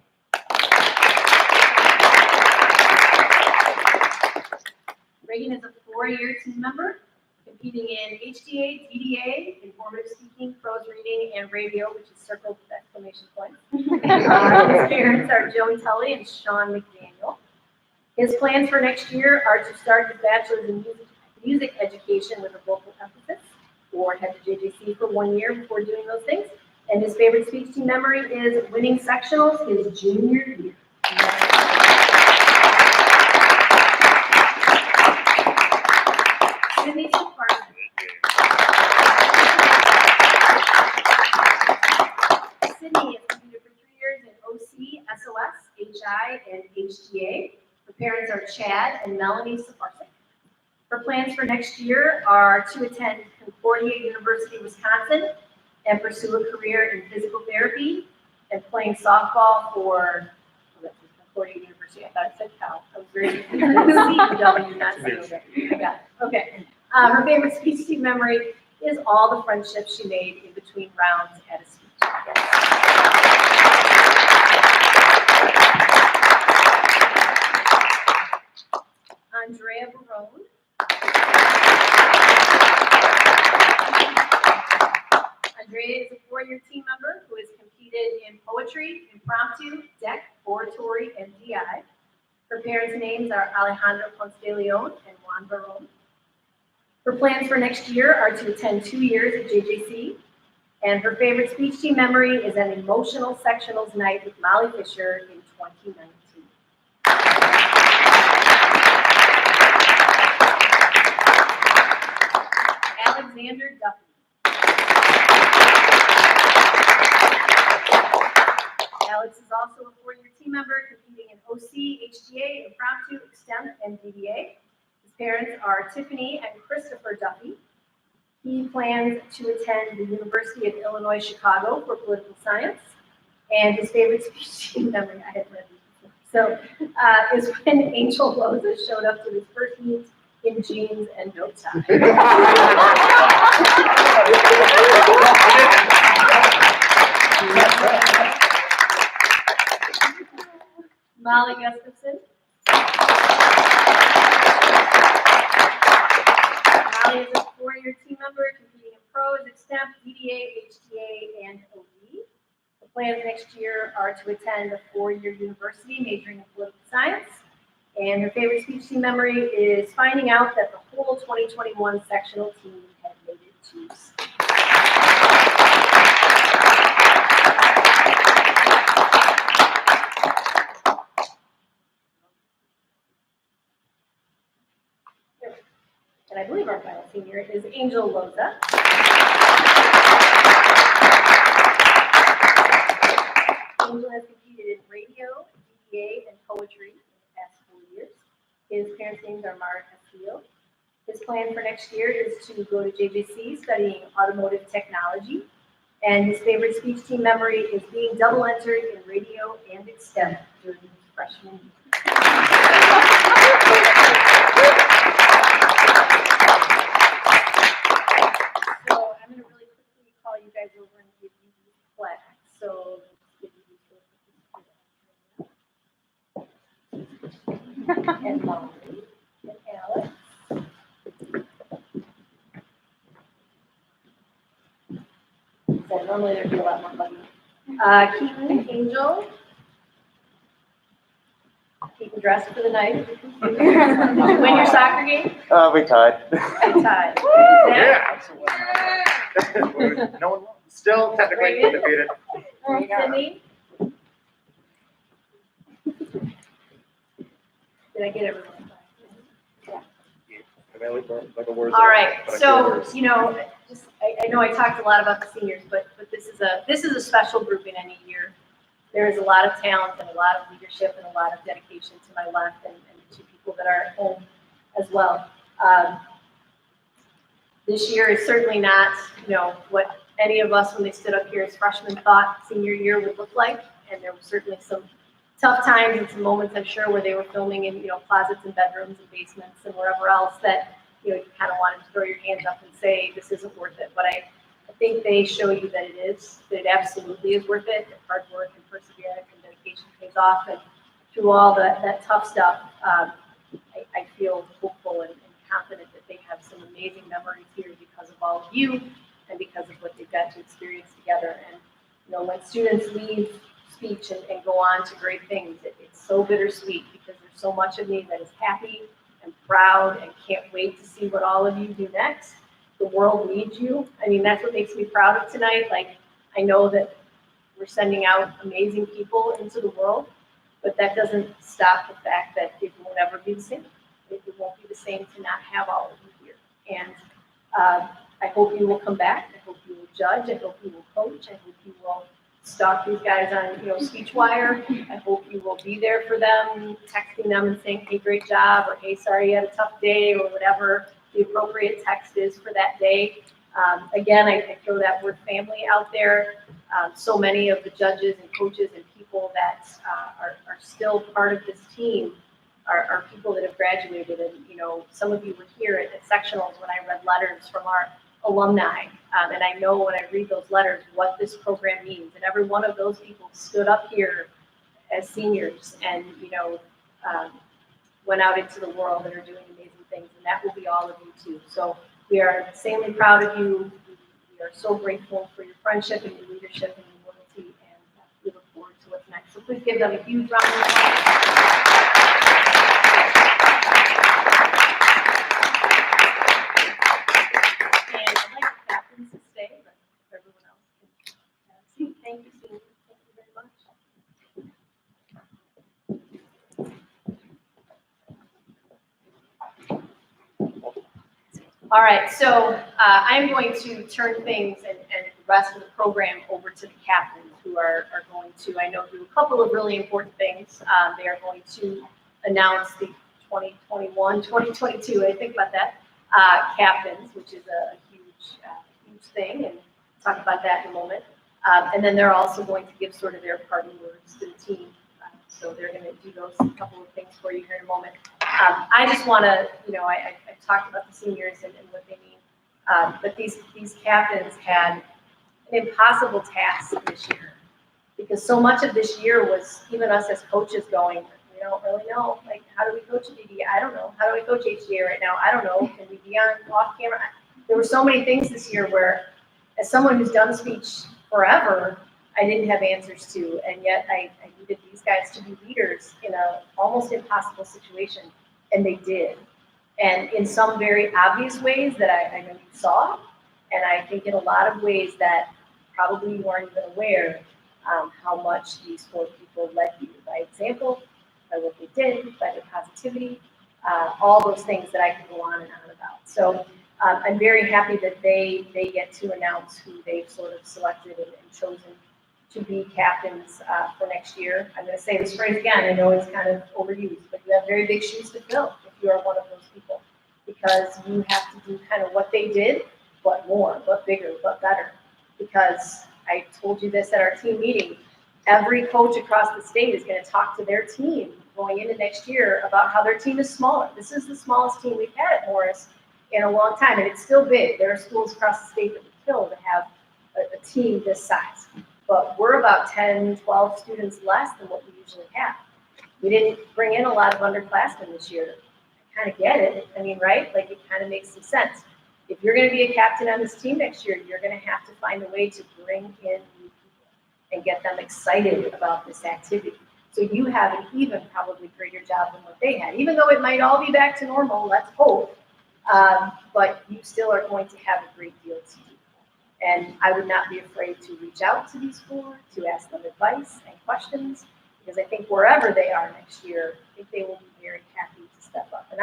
[SPEAKER 5] Reagan is a 4-year team member. competing in HTA, TDA, informative speaking, prose reading, and radio, which is circled with exclamation points. His parents are Joey Tully and Sean McDaniel. His plans for next year are to start his bachelor's in music education with a vocal emphasis, or head to JJC for 1 year before doing those things. And his favorite speech team memory is winning sectionals his junior year. Sydney Safarsi. Sydney has competed for 3 years in OC, SOS, HI, and HTA. Her parents are Chad and Melanie Safarsi. Her plans for next year are to attend Concordia University, Wisconsin, and pursue a career in physical therapy and playing softball for Concordia University. I thought it said Cal. I was very CW, not CW. I got it. Okay. Her favorite speech team memory is all the friendships she made in between rounds at a speech. Andrea Barone. Andrea is a 4-year team member who has competed in poetry, impromptu, deck, oratory, and DI. Her parents' names are Alejandro Ponce de Leon and Juan Barone. Her plans for next year are to attend 2 years at JJC, and her favorite speech team memory is an emotional sectionals night with Molly Fisher in 2019. Alexander Duffy. Alex is also a 4-year team member competing in OC, HTA, impromptu, extemp, and DBA. His parents are Tiffany and Christopher Duffy. He plans to attend the University of Illinois, Chicago for political science. And his favorite speech team memory, I had read this before, is when Angel Loza showed up to his first meet in jeans and no tie. Molly Gustafson. Molly is a 4-year team member competing in prose, extemp, DDA, HTA, and OD. The plans next year are to attend a 4-year university majoring in political science. And her favorite speech team memory is finding out that the whole 2021 sectional team had made it to state. And I believe our final senior is Angel Loza. Angel has competed in radio, DBA, and poetry in the past 4 years. His parents' names are Mara Castillo. His plan for next year is to go to JJC studying automotive technology. And his favorite speech team memory is being double entered in radio and extemp during his freshman year. So I'm going to really quickly call you guys over and give you these plaques. So and Molly and Alex. So normally there'd be a lot more money. Keaton, Angel. Keaton dressed for the night. Did you win your soccer game?
[SPEAKER 2] We tied.
[SPEAKER 5] I tied.
[SPEAKER 2] Yeah. No one won. Still technically
[SPEAKER 5] Reagan?
[SPEAKER 2] undefeated.
[SPEAKER 5] Sydney? Did I get everyone?
[SPEAKER 2] All
[SPEAKER 5] All right, so, you know, I know I talked a lot about the seniors, but this is a special group in any year. There is a lot of talent and a lot of leadership and a lot of dedication to my left and the 2 people that are at home as well. This year is certainly not, you know, what any of us when they stood up here as freshmen thought senior year would look like. And there were certainly some tough times and some moments, I'm sure, where they were filming in, you know, closets and bedrooms and basements and wherever else that, you know, you kind of wanted to throw your hands up and say, this isn't worth it. But I think they show you that it is, that it absolutely is worth it. That hard work and perseverance and dedication pays off. And through all that tough stuff, I feel hopeful and confident that they have some amazing memories here because of all of you and because of what they've got to experience together. And, you know, when students leave speech and go on to great things, it's so bittersweet because there's so much of me that is happy and proud and can't wait to see what all of you do next. The world needs you. I mean, that's what makes me proud of tonight. Like, I know that we're sending out amazing people into the world, but that doesn't stop the fact that it will never be the same. It won't be the same to not have all of you here. And I hope you will come back. I hope you will judge. I hope you will coach. I hope you will stalk these guys on, SpeechWire. I hope you will be there for them, texting them and saying, hey, great job, or hey, sorry you had a tough day, or whatever the appropriate text is for that day. Again, I throw that word family out there. So many of the judges and coaches and people that are still part of this team are people that have graduated. And, some of you were here at sectionals when I read letters from our alumni. And I know when I read those letters what this program means. And every one of those people stood up here as seniors and, went out into the world and are doing amazing things. And that will be all of you too. So we are insanely proud of you. We are so grateful for your friendship and your leadership and your loyalty. And we look forward to what's next. So please give them a huge round of applause. And I'd like the captains to stay, but everyone else can have a seat. Thank you, seniors. Thank you very much. All right, so I'm going to turn things and the rest of the program over to the captains who are going to, I know, do a couple of really important things. They are going to announce the 2021, 2022, I think about that, captains, which is a huge thing, and talk about that in a moment. And then they're also going to give sort of their parting words to the team. So they're going to do those couple of things for you here in a moment. I just want to, I talked about the seniors and what they mean, but these captains had an impossible task this year because so much of this year was even us as coaches going, we don't really know, like, how do we coach BD? I don't know. How do I coach HDA right now? I don't know. Can we be on off camera? There were so many things this year where, as someone who's done speech forever, I didn't have answers to, and yet I needed these guys to be leaders in a almost impossible situation, and they did. And in some very obvious ways that I know you saw, and I think in a lot of ways that probably you weren't even aware how much these four people led you by example, by what they did, by their positivity, all those things that I could go on and on about. So I'm very happy that they get to announce who they've sort of selected and chosen to be captains for next year. I'm going to say this phrase again. I know it's kind of overused, but you have very big shoes to fill if you are one of those people, because you have to do kind of what they did, but more, but bigger, but better. Because I told you this at our team meeting, every coach across the state is going to talk to their team going into next year about how their team is smaller. This is the smallest team we've had at Morris in a long time, and it's still big. There are schools across the state that would kill to have a team this size. But we're about 10, 12 students less than what we usually have. We didn't bring in a lot of underclassmen this year. I kind of get it. I mean, right? Like, it kind of makes some sense. If you're going to be a captain on this team next year, you're going to have to find a way to bring in new people and get them excited about this activity. So you have an even probably greater job than what they had, even though it might all be back to normal, let's hope. But you still are going to have a great deal to do. And I would not be afraid to reach out to these four, to ask them advice and questions, because I think wherever they are next year, I think they will be very happy to step up. And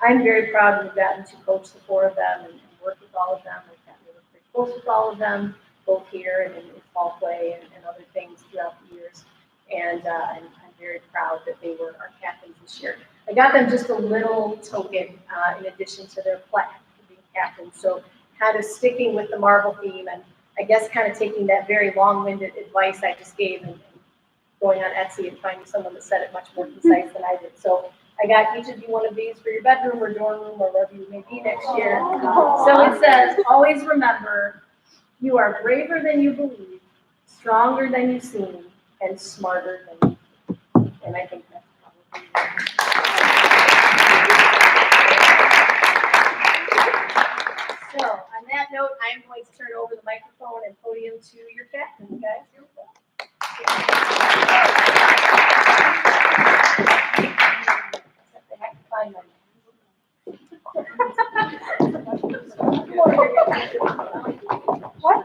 [SPEAKER 5] I'm very proud to have gotten to coach the four of them and work with all of them. I've gotten to work very close with all of them, both here and in fall play and other things throughout the years. And I'm very proud that they were our captains this year. I got them just a little token in addition to their plaque for being captains. So kind of sticking with the Marvel theme, and I guess kind of taking that very long-winded advice I just gave and going on Etsy and finding someone that said it much more concise than I did. So I got each of you one of these for your bedroom or dorm room or wherever you may be next year. So it says, always remember, you are braver than you believe, stronger than you seem, and smarter than you think. And I think that's probably on that note, I am going to turn over the microphone and podium to your captains, guys. Here we go. Except they have to find them. What?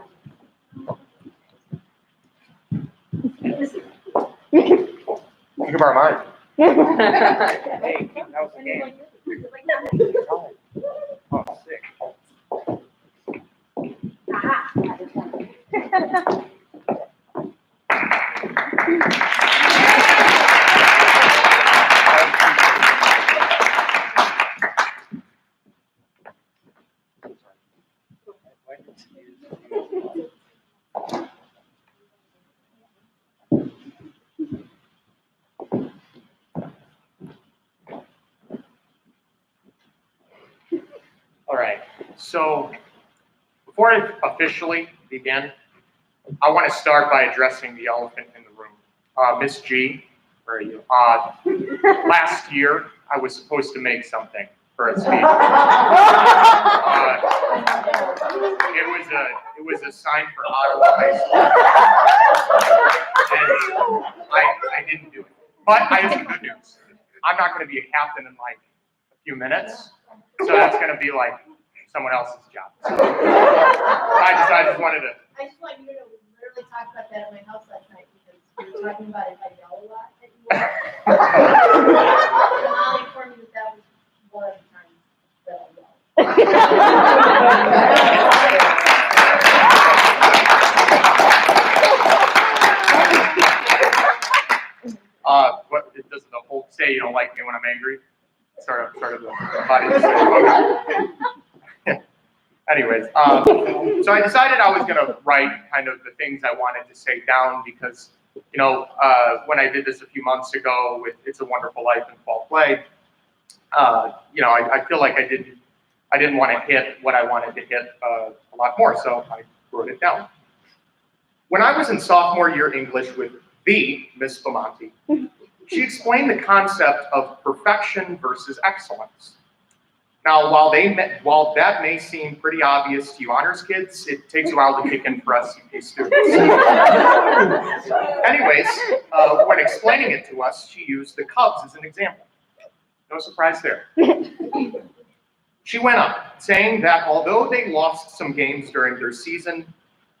[SPEAKER 2] Think of our mind. Hey, that was a game. Oh, sick. All right, so before I officially begin, I want to start by addressing the elephant in the room. Miss G, where are you? Last year, I was supposed to make something for a speech. It was a sign for Ottawa High School. And I didn't do it. But I have some good news. I'm not going to be a captain in like a few minutes. So that's going to be like someone else's job. So I just wanted to.
[SPEAKER 5] I just want you to know, we literally talked about that at my house last night because we were talking about it. I yell a lot at you. Molly informed me that was one of the times that I yelled.
[SPEAKER 2] What does the whole say you don't like me when I'm angry? Sort of the body. Okay. Anyways, so I decided I was going to write kind of the things I wanted to say down because, you know, when I did this a few months ago with It's a Wonderful Life and Fall Play, you know, I feel like I didn't want to hit what I wanted to hit a lot more, so I wrote it down. When I was in sophomore year English with the Miss Bamonte, she explained the concept of perfection versus excellence. Now, while that may seem pretty obvious to you honors kids, it takes a while to kick in for us CP students. Anyways, when explaining it to us, she used the Cubs as an example. No surprise there. She went on, saying that although they lost some games during their season,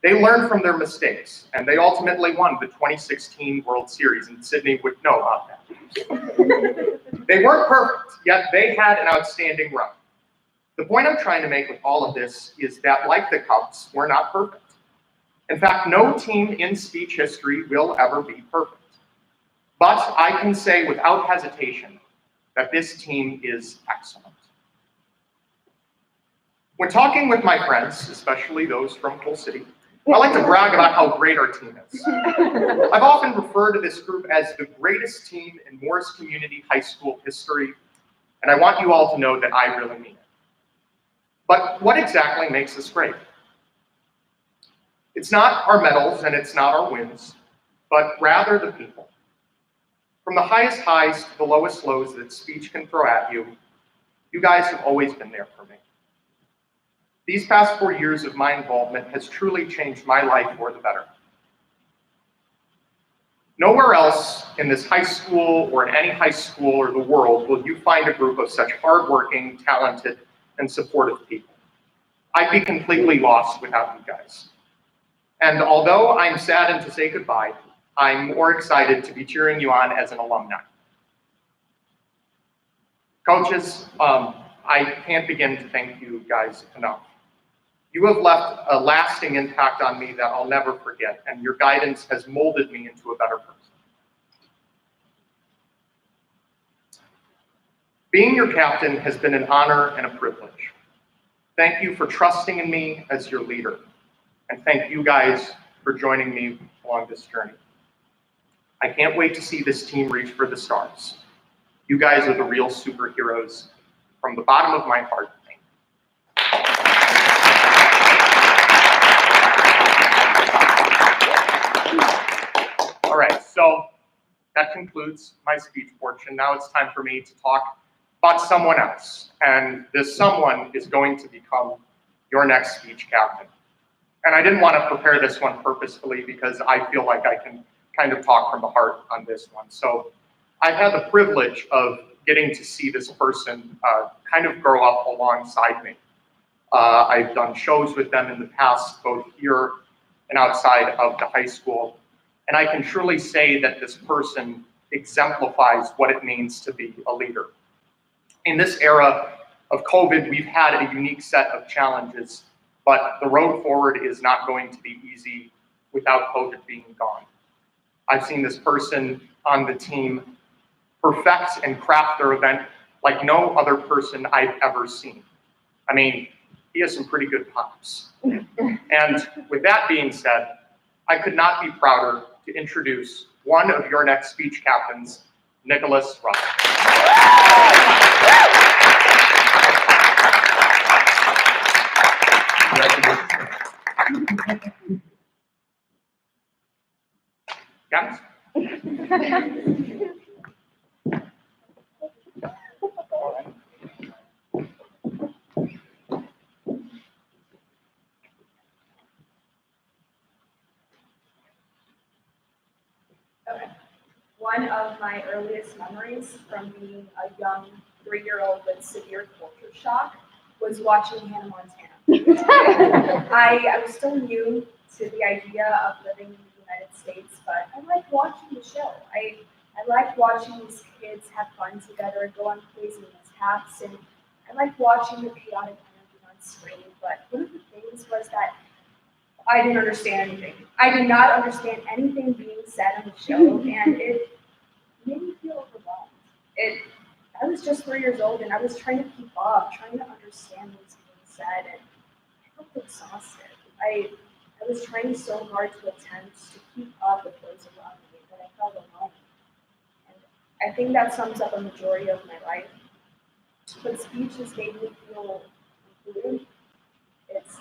[SPEAKER 2] they learned from their mistakes, and they ultimately won the 2016 World Series, and Sydney would know about that. They weren't perfect, yet they had an outstanding run. The point I'm trying to make with all of this is that, like the Cubs, we're not perfect. In fact, no team in speech history will ever be perfect. But I can say without hesitation that this team is excellent. When talking with my friends, especially those from Coal City, I like to brag about how great our team is. I've often referred to this group as the greatest team in Morris Community High School history, and I want you all to know that I really mean it. But what exactly makes us great? It's not our medals and it's not our wins, but rather the people. From the highest highs to the lowest lows that speech can throw at you, you guys have always been there for me. These past 4 years of my involvement has truly changed my life for the better. Nowhere else in this high school or in any high school or the world will you find a group of such hardworking, talented, and supportive people. I'd be completely lost without you guys. And although I'm saddened to say goodbye, I'm more excited to be cheering you on as an alumni. Coaches, I can't begin to thank you guys enough. You have left a lasting impact on me that I'll never forget, and your guidance has molded me into a better person. Being your captain has been an honor and a privilege. Thank you for trusting in me as your leader, and thank you guys for joining me along this journey. I can't wait to see this team reach for the stars. You guys are the real superheroes. From the bottom of my heart, thank you. All right, so that concludes my speech portion. Now it's time for me to talk about someone else. And this someone is going to become your next speech captain. And I didn't want to prepare this one purposefully because I feel like I can kind of talk from the heart on this one. So I've had the privilege of getting to see this person kind of grow up alongside me. I've done shows with them in the past, both here and outside of the high school. And I can truly say that this person exemplifies what it means to be a leader. In this era of COVID, we've had a unique set of challenges, but the road forward is not going to be easy without COVID being gone. I've seen this person on the team perfect and craft their event like no other person I've ever seen. I mean, he has some pretty good pops. And with that being said, I could not be prouder to introduce one of your next speech captains, Nicholas Ruff. Guys?
[SPEAKER 3] Okay. One of my earliest memories from being a young 3-year-old with severe culture shock was watching Hannah Montana. I was still new to the idea of living in the United States, but I liked watching the show. I liked watching these kids have fun together, go on crazy mishaps, and I liked watching the chaotic energy on screen. But one of the things was that I didn't understand anything. I did not understand anything being said on the show, and it made me feel overwhelmed. I was just 3 years old, and I was trying to keep up, trying to understand what was being said, and I felt exhausted. I was trying so hard to attempt to keep up with those around me that I felt alone. And I think that sums up a majority of my life. But speech has made me feel included. It's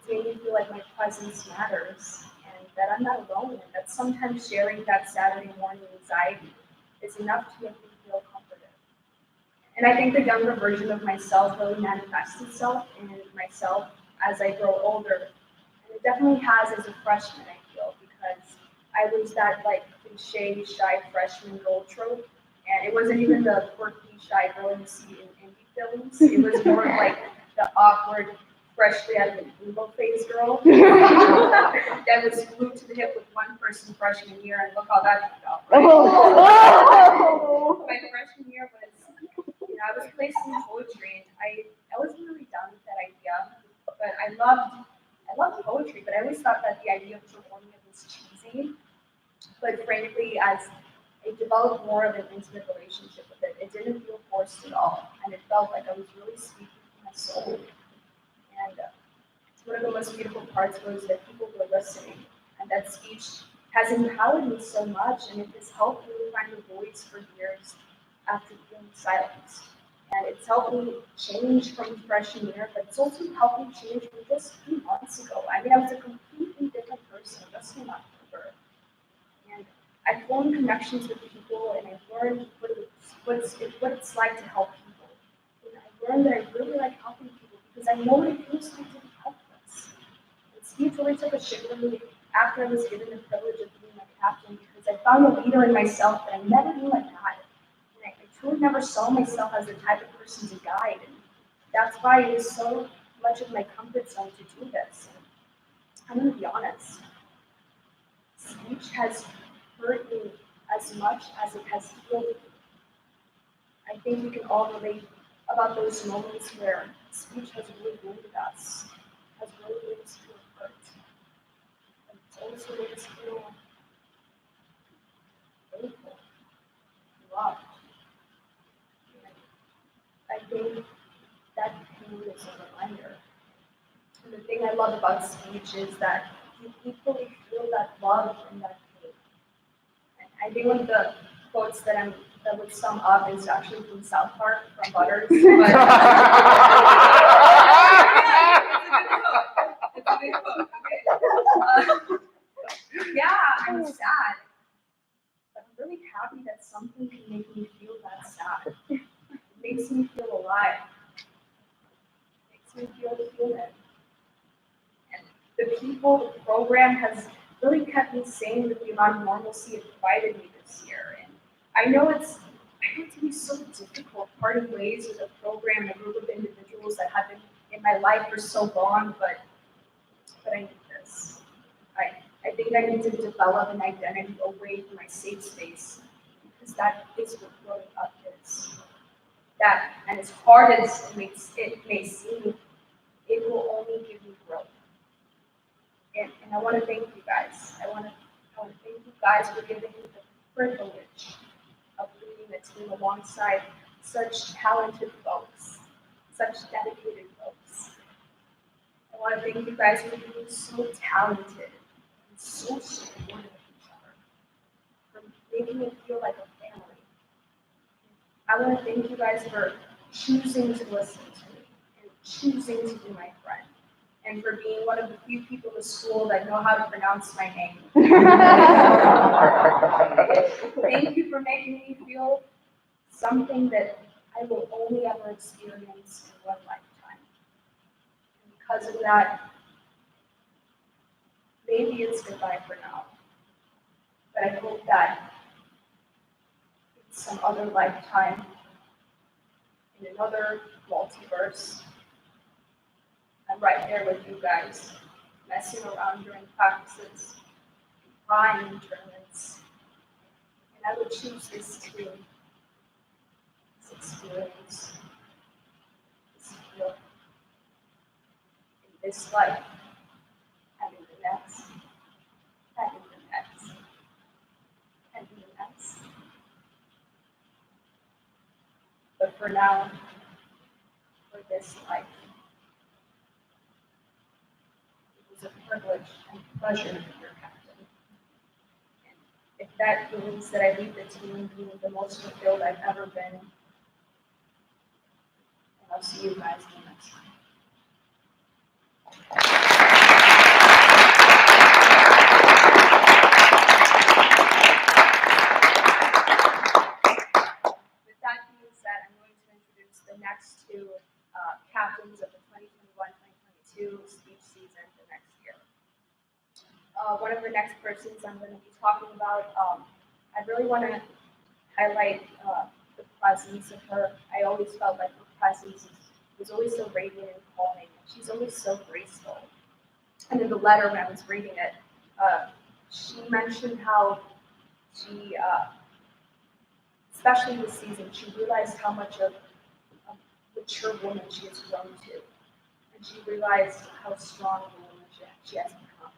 [SPEAKER 3] made me feel like my presence matters and that I'm not alone, and that sometimes sharing that Saturday morning anxiety is enough to make me feel comforted. And I think the younger version of myself really manifests itself in myself as I grow older. And it definitely has as a freshman, I feel, because I was that like cliche, shy freshman girl trope. And it wasn't even the quirky, shy girl you see in indie films. It was more like the awkward, freshly out of the emo phase girl that was glued to the hip with one person freshman year, and look how that turned out, right? My freshman year was, I was placed in poetry, and I wasn't really down with that idea, but I loved poetry, but I always thought that the idea of performing it was cheesy. But frankly, as I developed more of an intimate relationship with it, it didn't feel forced at all, and it felt like I was really speaking from my soul. And one of the most beautiful parts was that people were listening, and that speech has empowered me so much, and it has helped me find a voice for years after feeling silenced. And it's helped me change from freshman year, but it's also helped me change from just a few months ago. I mean, I was a completely different person just in October. And I've formed connections with people, and I've learned what it's like to help people. And I've learned that I really like helping people because I know what it feels like to be helpless. And speech really took a shift for me after I was given the privilege of being a captain, because I found a leader in myself that I never knew I had. And I truly never saw myself as the type of person to guide. And that's why it is so much of my comfort zone to do this. And I'm going to be honest. Speech has hurt me as much as it has healed me. I think we can all relate about those moments where speech has really wounded us, has really made us feel hurt. And it's also made us feel grateful, loved. And I think that pain is a reminder. And the thing I love about speech is that you equally feel that love and that pain. And I think one of the quotes that would sum up is actually from South Park, from Butters. But it's a good quote. Okay. Yeah, I'm sad, but I'm really happy that something can make me feel that sad. It makes me feel alive. It makes me feel human. the people, the program has really kept me sane with the amount of normalcy it provided me this year. And I know it can be so difficult parting ways with a program, a group of individuals that have been in my life for so long, but I need this. I think I need to develop an identity away from my safe space, because that is what growing up is. That, and as hard as it may seem, it will only give me growth. And I want to thank you guys. I want to thank you guys for giving me the privilege of leading the team alongside such talented folks, such dedicated folks. I want to thank you guys for being so talented and so supportive of each other, for making it feel like a family. I want to thank you guys for choosing to listen to me and choosing to be my friend, and for being one of the few people in the school that know how to pronounce my name. Thank you for making me feel something that I will only ever experience in one lifetime. And because of that, maybe it's goodbye for now. But I hope that in some other lifetime, in another multiverse, I'm right there with you guys, messing around during practices, crying in tournaments. And I would choose this team, this experience, this feel, in this life, and in the next, and in the next, and in the next. But for now, for this life, it was a privilege and pleasure to be your captain. And if that means that I leave the team being the most fulfilled I've ever been, and I'll see you guys the next time. With that being said, I'm going to introduce the next two captains of the 2021-2022 speech season the next year. One of the next persons I'm going to be talking about, I really want to highlight the presence of her. I always felt like her presence was always so radiant and calming. She's always so graceful. And in the letter, when I was reading it, she mentioned how she, especially this season, she realized how much of a mature woman she has grown to. And she realized how strong of a woman she has become.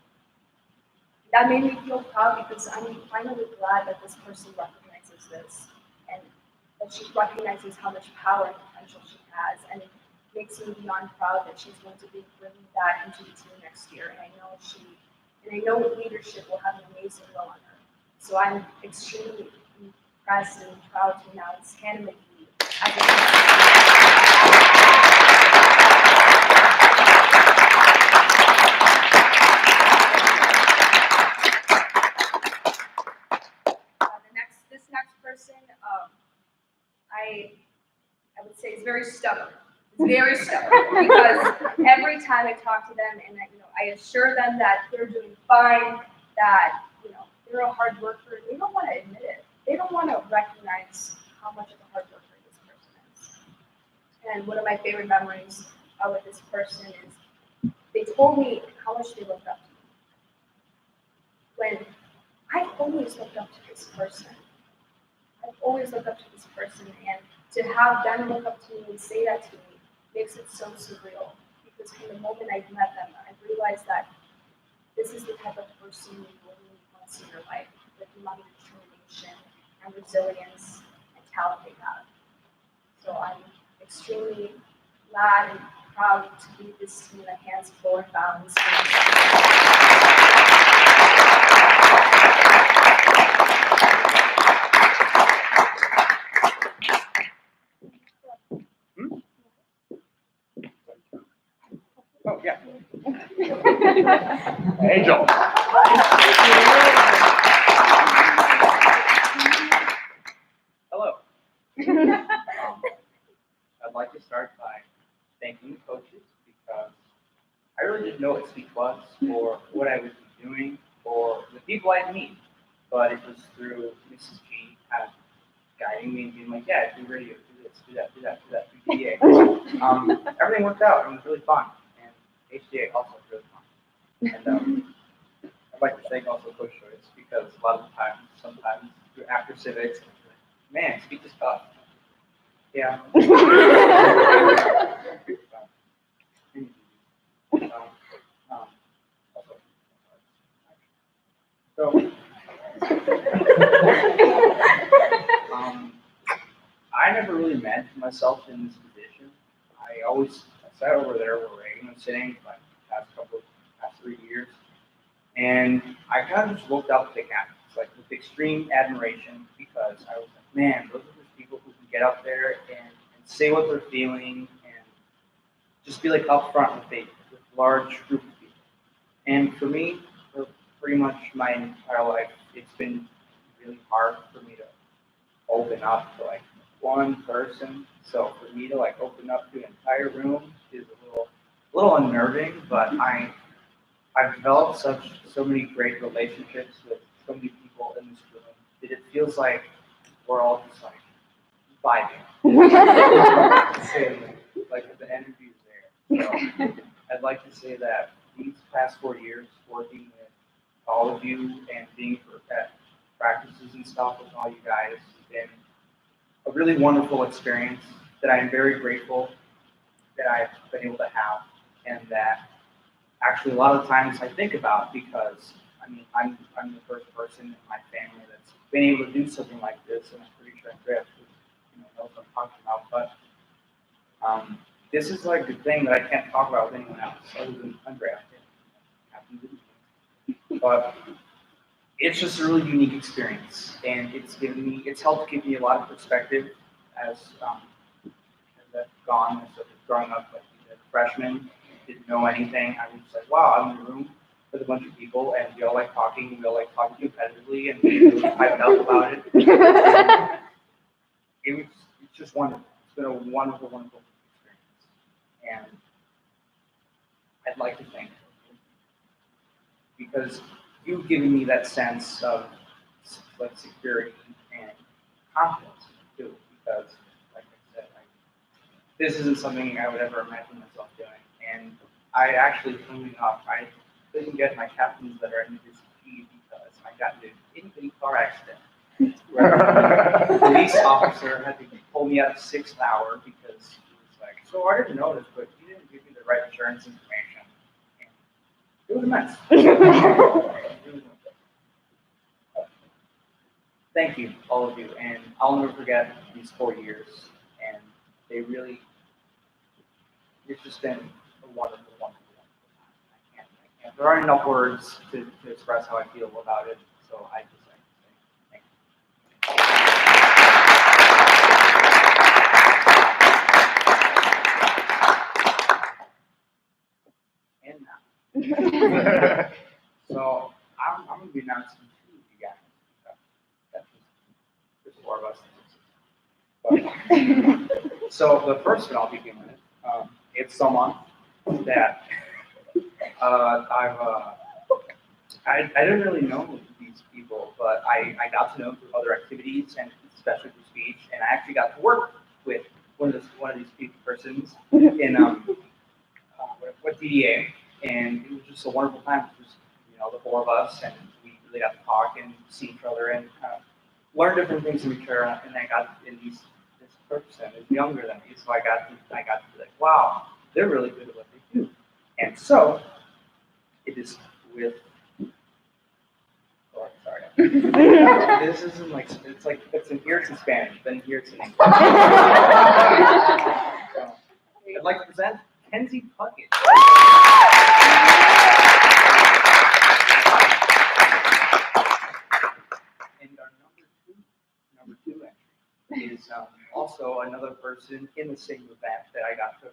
[SPEAKER 3] That made me feel proud, because I'm finally glad that this person recognizes this, and that she recognizes how much power and potential she has, and it makes me beyond proud that she's going to be bringing that into the team next year. And I know leadership will have an amazing role on her. So I'm extremely impressed and proud to announce Hannah McGee as this next person, I would say is very stubborn. It's very stubborn, because every time I talk to them and I assure them that they're doing fine, that they're a hard worker, they don't want to admit it. They don't want to recognize how much of a hard worker this person is. And one of my favorite memories with this person is they told me how much they looked up to me. When I always looked up to this person. I've always looked up to this person, and to have them look up to me and say that to me makes it so surreal. Because from the moment I met them, I realized that this is the type of person you really want to see in your life, with the amount of determination and resilience and talent they have. So I'm extremely glad and proud to lead this team that hands forward balance.
[SPEAKER 2] Oh, yeah. Angel.
[SPEAKER 8] Hello. I'd like to start by thanking the coaches, because I really didn't know what speech was or what I would be doing or the people I'd meet. But it was through Mrs. G kind of guiding me and being like, yeah, do radio, do this, do that, do that, do that, do DA. Everything worked out and it was really fun. And HDA also was really fun. And I'd like to thank also Coach Joyce because a lot of the times, sometimes after civics, man, speech is tough. Yeah. So, I never really imagined myself in this position. I sat over there where Reagan was sitting like past 3 years, and I kind of just looked up at the captains like with extreme admiration because I was like, man, those are the people who can get up there and say what they're feeling and just be like upfront with a large group of people. And for me, for pretty much my entire life, it's been really hard for me to open up to like one person. So for me to like open up to an entire room is a little unnerving, but I've developed so many great relationships with so many people in this room that it feels like we're all just like vibing. Like the energy is there. So I'd like to say that these past 4 years working with all of you and being at practices and stuff with all you guys has been a really wonderful experience that I'm very grateful that I've been able to have and that actually a lot of times I think about because I mean I'm the first person in my family that's been able to do something like this and I'm pretty sure Andrea knows what I'm talking about, but this is like the thing that I can't talk about with anyone else other than Andrea. But it's just a really unique experience, and it's helped give me a lot of perspective as I've gone as I've growing up like as a freshman, didn't know anything. I was just like, wow, I'm in a room with a bunch of people, and we all like talking, competitively, and we really hyped up about it. And it's just wonderful. It's been a wonderful, wonderful experience, and I'd like to thank you because you've given me that sense of like security and confidence too. Because, like I said, this isn't something I would ever imagine myself doing. And I actually, funny enough, I couldn't get my captains that are in this team because I got into an itty car accident where the police officer had to pull me out of 6th hour because he was like, so I didn't notice, but you didn't give me the right insurance information. And it was a mess. Thank you, all of you, and I'll never forget these 4 years, and they really, it's just been a wonderful, wonderful, wonderful time. I can't, there aren't enough words to express how I feel about it, so I just like to say thank you. And now. So I'm going to be announcing 2 of you guys. There's 4 of us. But, so the first one I'll begin with, it's someone that I didn't really know these people, but I got to know them through other activities and especially through speech, and I actually got to work with one of these persons in with DDA, and it was just a wonderful time. It was just, the 4 of us, and we really got to talk and see each other and learn different things from each other. And I got in this person is younger than me, so I got to be like, wow, they're really good at what they do. And so it is with. Oh, sorry. This isn't like it's in Spanish, then here it's in English. So, I'd like to present Kenzie Puckett. And our number two entry is also another person in the same event that I got to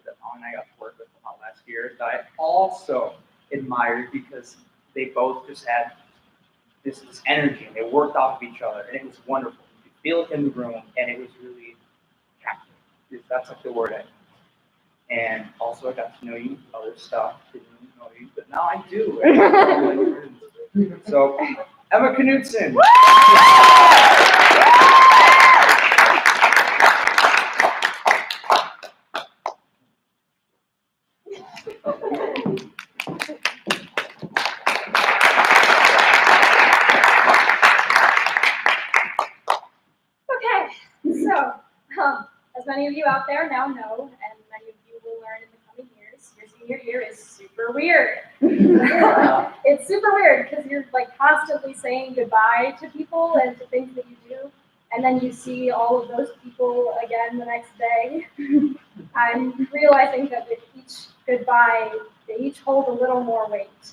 [SPEAKER 8] work with last year that I also admired because they both just had this energy and they worked off of each other and it was wonderful. You could feel it in the room and it was really captivating. That's like the word. And also I got to know you, other stuff, didn't know Now I do. So, Emma Knudsen.
[SPEAKER 11] Okay, so, as many of you out there now know, and many of you will learn in the coming years, your senior year is super weird. It's super weird because you're like constantly saying goodbye to people and to things that you do, and then you see all of those people again the next day. I'm realizing that with each goodbye, they each hold a little more weight.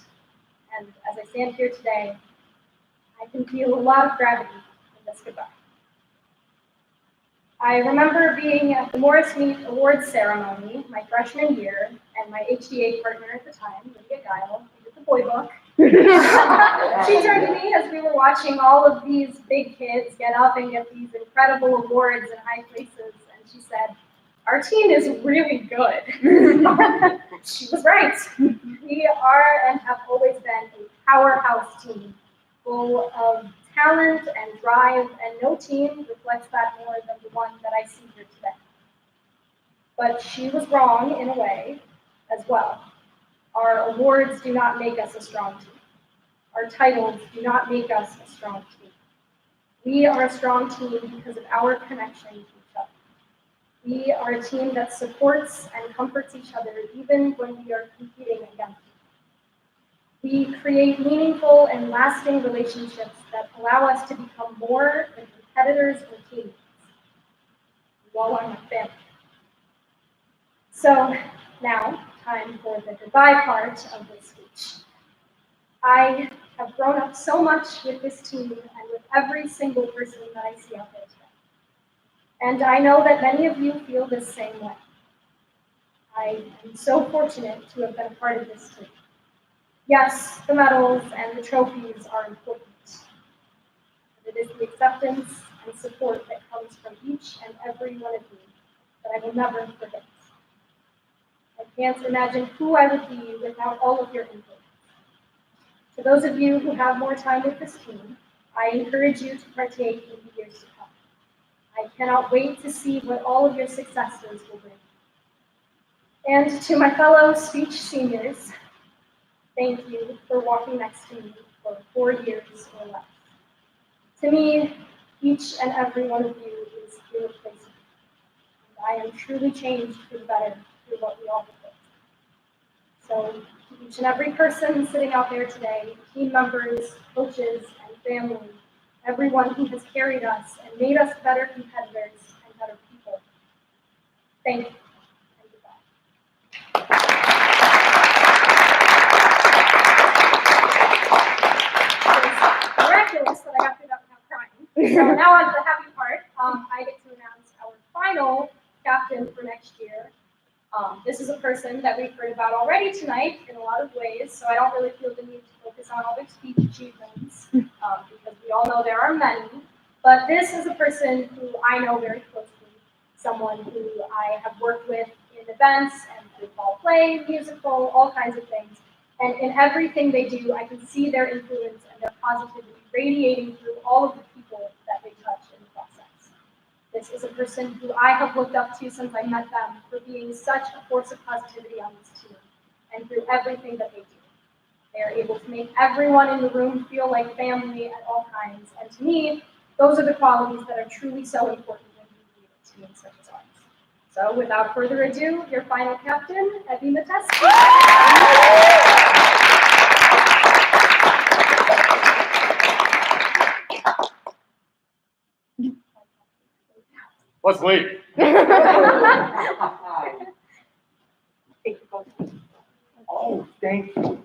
[SPEAKER 11] And as I stand here today, I can feel a lot of gravity in this goodbye. I remember being at the Morris Meat Awards ceremony my freshman year, and my HDA partner at the time, Lydia Guile, who did the boy book, she turned to me as we were watching all of these big kids get up and get these incredible awards and high places, and she said, "Our team is really good." She was right. We are and have always been a powerhouse team, full of talent and drive, and no team reflects that more than the one that I see here today. But she was wrong in a way as well. Our awards do not make us a strong team. Our titles do not make us a strong team. We are a strong team because of our connection to each other. We are a team that supports and comforts each other even when we are competing against each other. We create meaningful and lasting relationships that allow us to become more than competitors or teammates. You all are my family. So now, time for the goodbye part of this speech. I have grown up so much with this team and with every single person that I see out there today. And I know that many of you feel the same way. I am so fortunate to have been a part of this team. Yes, the medals and the trophies are important, but it is the acceptance and support that comes from each and every one of you that I will never forget. I can't imagine who I would be without all of your input. To those of you who have more time with this team, I encourage you to partake in the years to come. I cannot wait to see what all of your successes will bring. And to my fellow speech seniors, thank you for walking next to me for 4 years or less. To me, each and every one of you is irreplaceable. And I am truly changed for the better through what we all have built. So to each and every person sitting out there today, team members, coaches, and family, everyone who has carried us and made us better competitors and better people, thank you. And goodbye. Miraculous that I got through that without crying. So now on to the happy part. I get to announce our final captain for next year. This is a person that we've heard about already tonight in a lot of ways, so I don't really feel the need to focus on all their speech achievements, because we all know there are many. But this is a person who I know very closely, someone who I have worked with in events and football play, musical, all kinds of things. And in everything they do, I can see their influence and their positivity radiating through all of the people that they touch in the process. This is a person who I have looked up to since I met them for being such a force of positivity on this team and through everything that they do. They are able to make everyone in the room feel like family at all times. And to me, those are the qualities that are truly so important when you lead a team such as ours. So without further ado, your final captain, Evie Mateski.
[SPEAKER 2] Let's leave. Oh, thank you.
[SPEAKER 1] All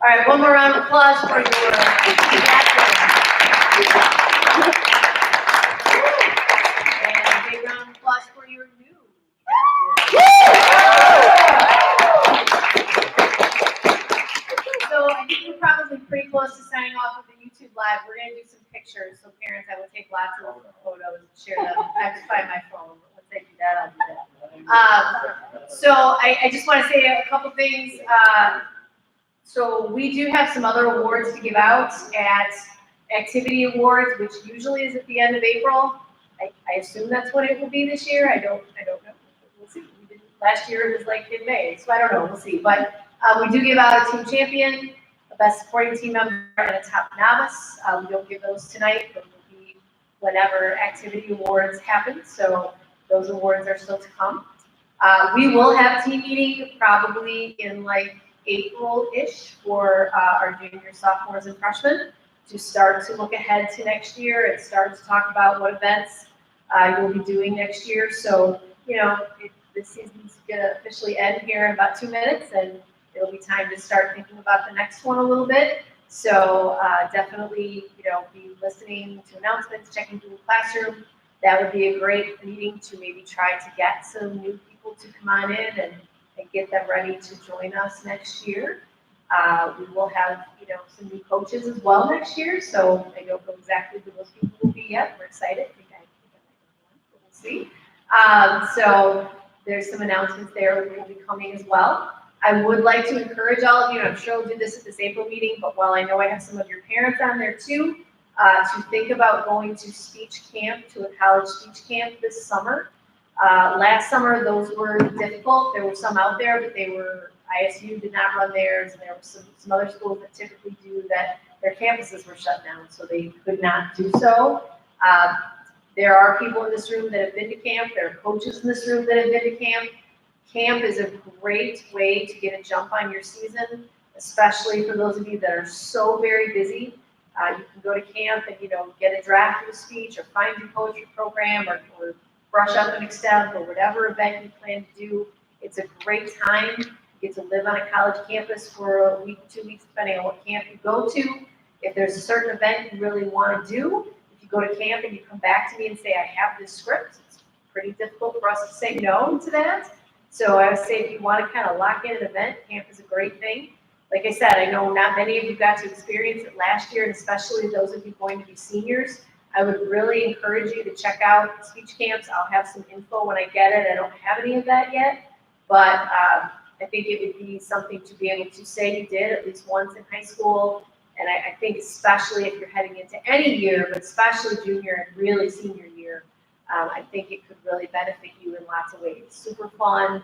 [SPEAKER 1] right, one more round of applause for your and a big round of applause for your new captain. So I think we're probably pretty close to signing off with the
[SPEAKER 5] YouTube Live, we're gonna do some pictures, so parents, I will take lots of photos and share them. I have to find my phone, but once I do that, I'll do that. So I just wanna say a couple things. So we do have some other awards to give out at Activity Awards, which usually is at the end of April. I assume that's what it will be this year. I don't know. We'll see. Last year it was like in May, so I don't know. We'll see. But we do give out a team champion, a best supporting team member, and a top novice. We don't give those tonight, but will be whenever Activity Awards happen. So those awards are still to come. We will have a team meeting probably in like April-ish for our juniors, sophomores, and freshmen to start to look ahead to next year and start to talk about what events you'll be doing next year. So, you know, this season's gonna officially end here in about 2 minutes, and it'll be time to start thinking about the next one a little bit. So definitely, you know, be listening to announcements, checking through the classroom. That would be a great meeting to maybe try to get some new people to come on in and get them ready to join us next year. We will have, you know, some new coaches as well next year, so I don't know exactly who those people will be yet. We're excited. I think I might know one, but we'll see. So there's some announcements there that will be coming as well. I would like to encourage all of you, and I'm sure we'll do this at this April meeting, but while I know I have some of your parents on there too, to think about going to speech camp, to a college speech camp this summer. Last summer, those were difficult. There were some out there, but they were, ISU did not run theirs, and there were some other schools that typically do that. Their campuses were shut down, so they could not do so. There are people in this room that have been to camp. There are coaches in this room that have been to camp. Camp is a great way to get a jump on your season, especially for those of you that are so very busy. You can go to camp and, you know, get a draft of a speech or find your poetry program or brush up and extend or whatever event you plan to do. It's a great time. You get to live on a college campus for a week, 2 weeks, depending on what camp you go to. If there's a certain event you really want to do, if you go to camp and you come back to me and say, I have this script, it's pretty difficult for us to say no to that. So I would say if you want to kind of lock in an event, camp is a great thing. Like I said, I know not many of you got to experience it last year, and especially those of you going to be seniors. I would really encourage you to check out speech camps. I'll have some info when I get it. I don't have any of that yet, but I think it would be something to be able to say you did at least once in high school. And I think especially if you're heading into any year, but especially junior and really senior year, I think it could really benefit you in lots of ways. Super fun,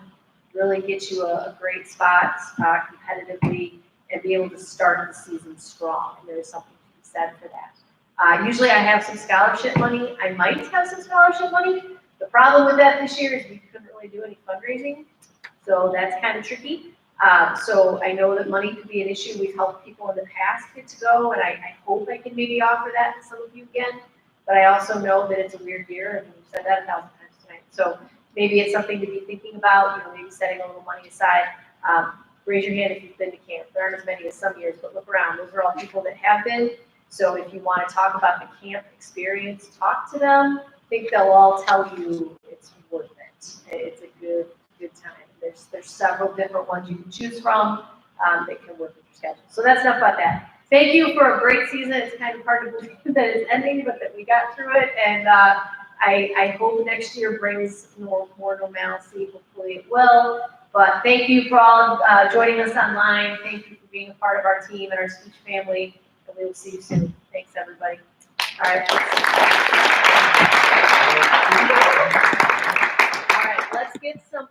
[SPEAKER 5] really get you a great spot competitively, and be able to start the season strong. And there is something to be said for that. Usually I have some scholarship money. I might have some scholarship money. The problem with that this year is we couldn't really do any fundraising, so that's kind of tricky. So I know that money could be an issue. We've helped people in the past get to go, and I hope I can maybe offer that to some of you again. But I also know that it's a weird year, and we've said that 1,000 times tonight. So maybe it's something to be thinking about, you know, maybe setting a little money aside. Raise your hand if you've been to camp. There aren't as many as some years, but look around. Those are all people that have been. So if you want to talk about the camp experience, talk to them. I think they'll all tell you it's worth it. It's a good time. There's several different ones you can choose from that can work with your schedule. So that's enough about that. Thank you for a great season. It's kind of hard to believe that it's ending, but that we got through it. And I hope next year brings more normalcy. Hopefully it will. But thank you for all joining us online. Thank you for being a part of our team and our speech family. And we will see you soon. Thanks, everybody. All right. All right, let's get some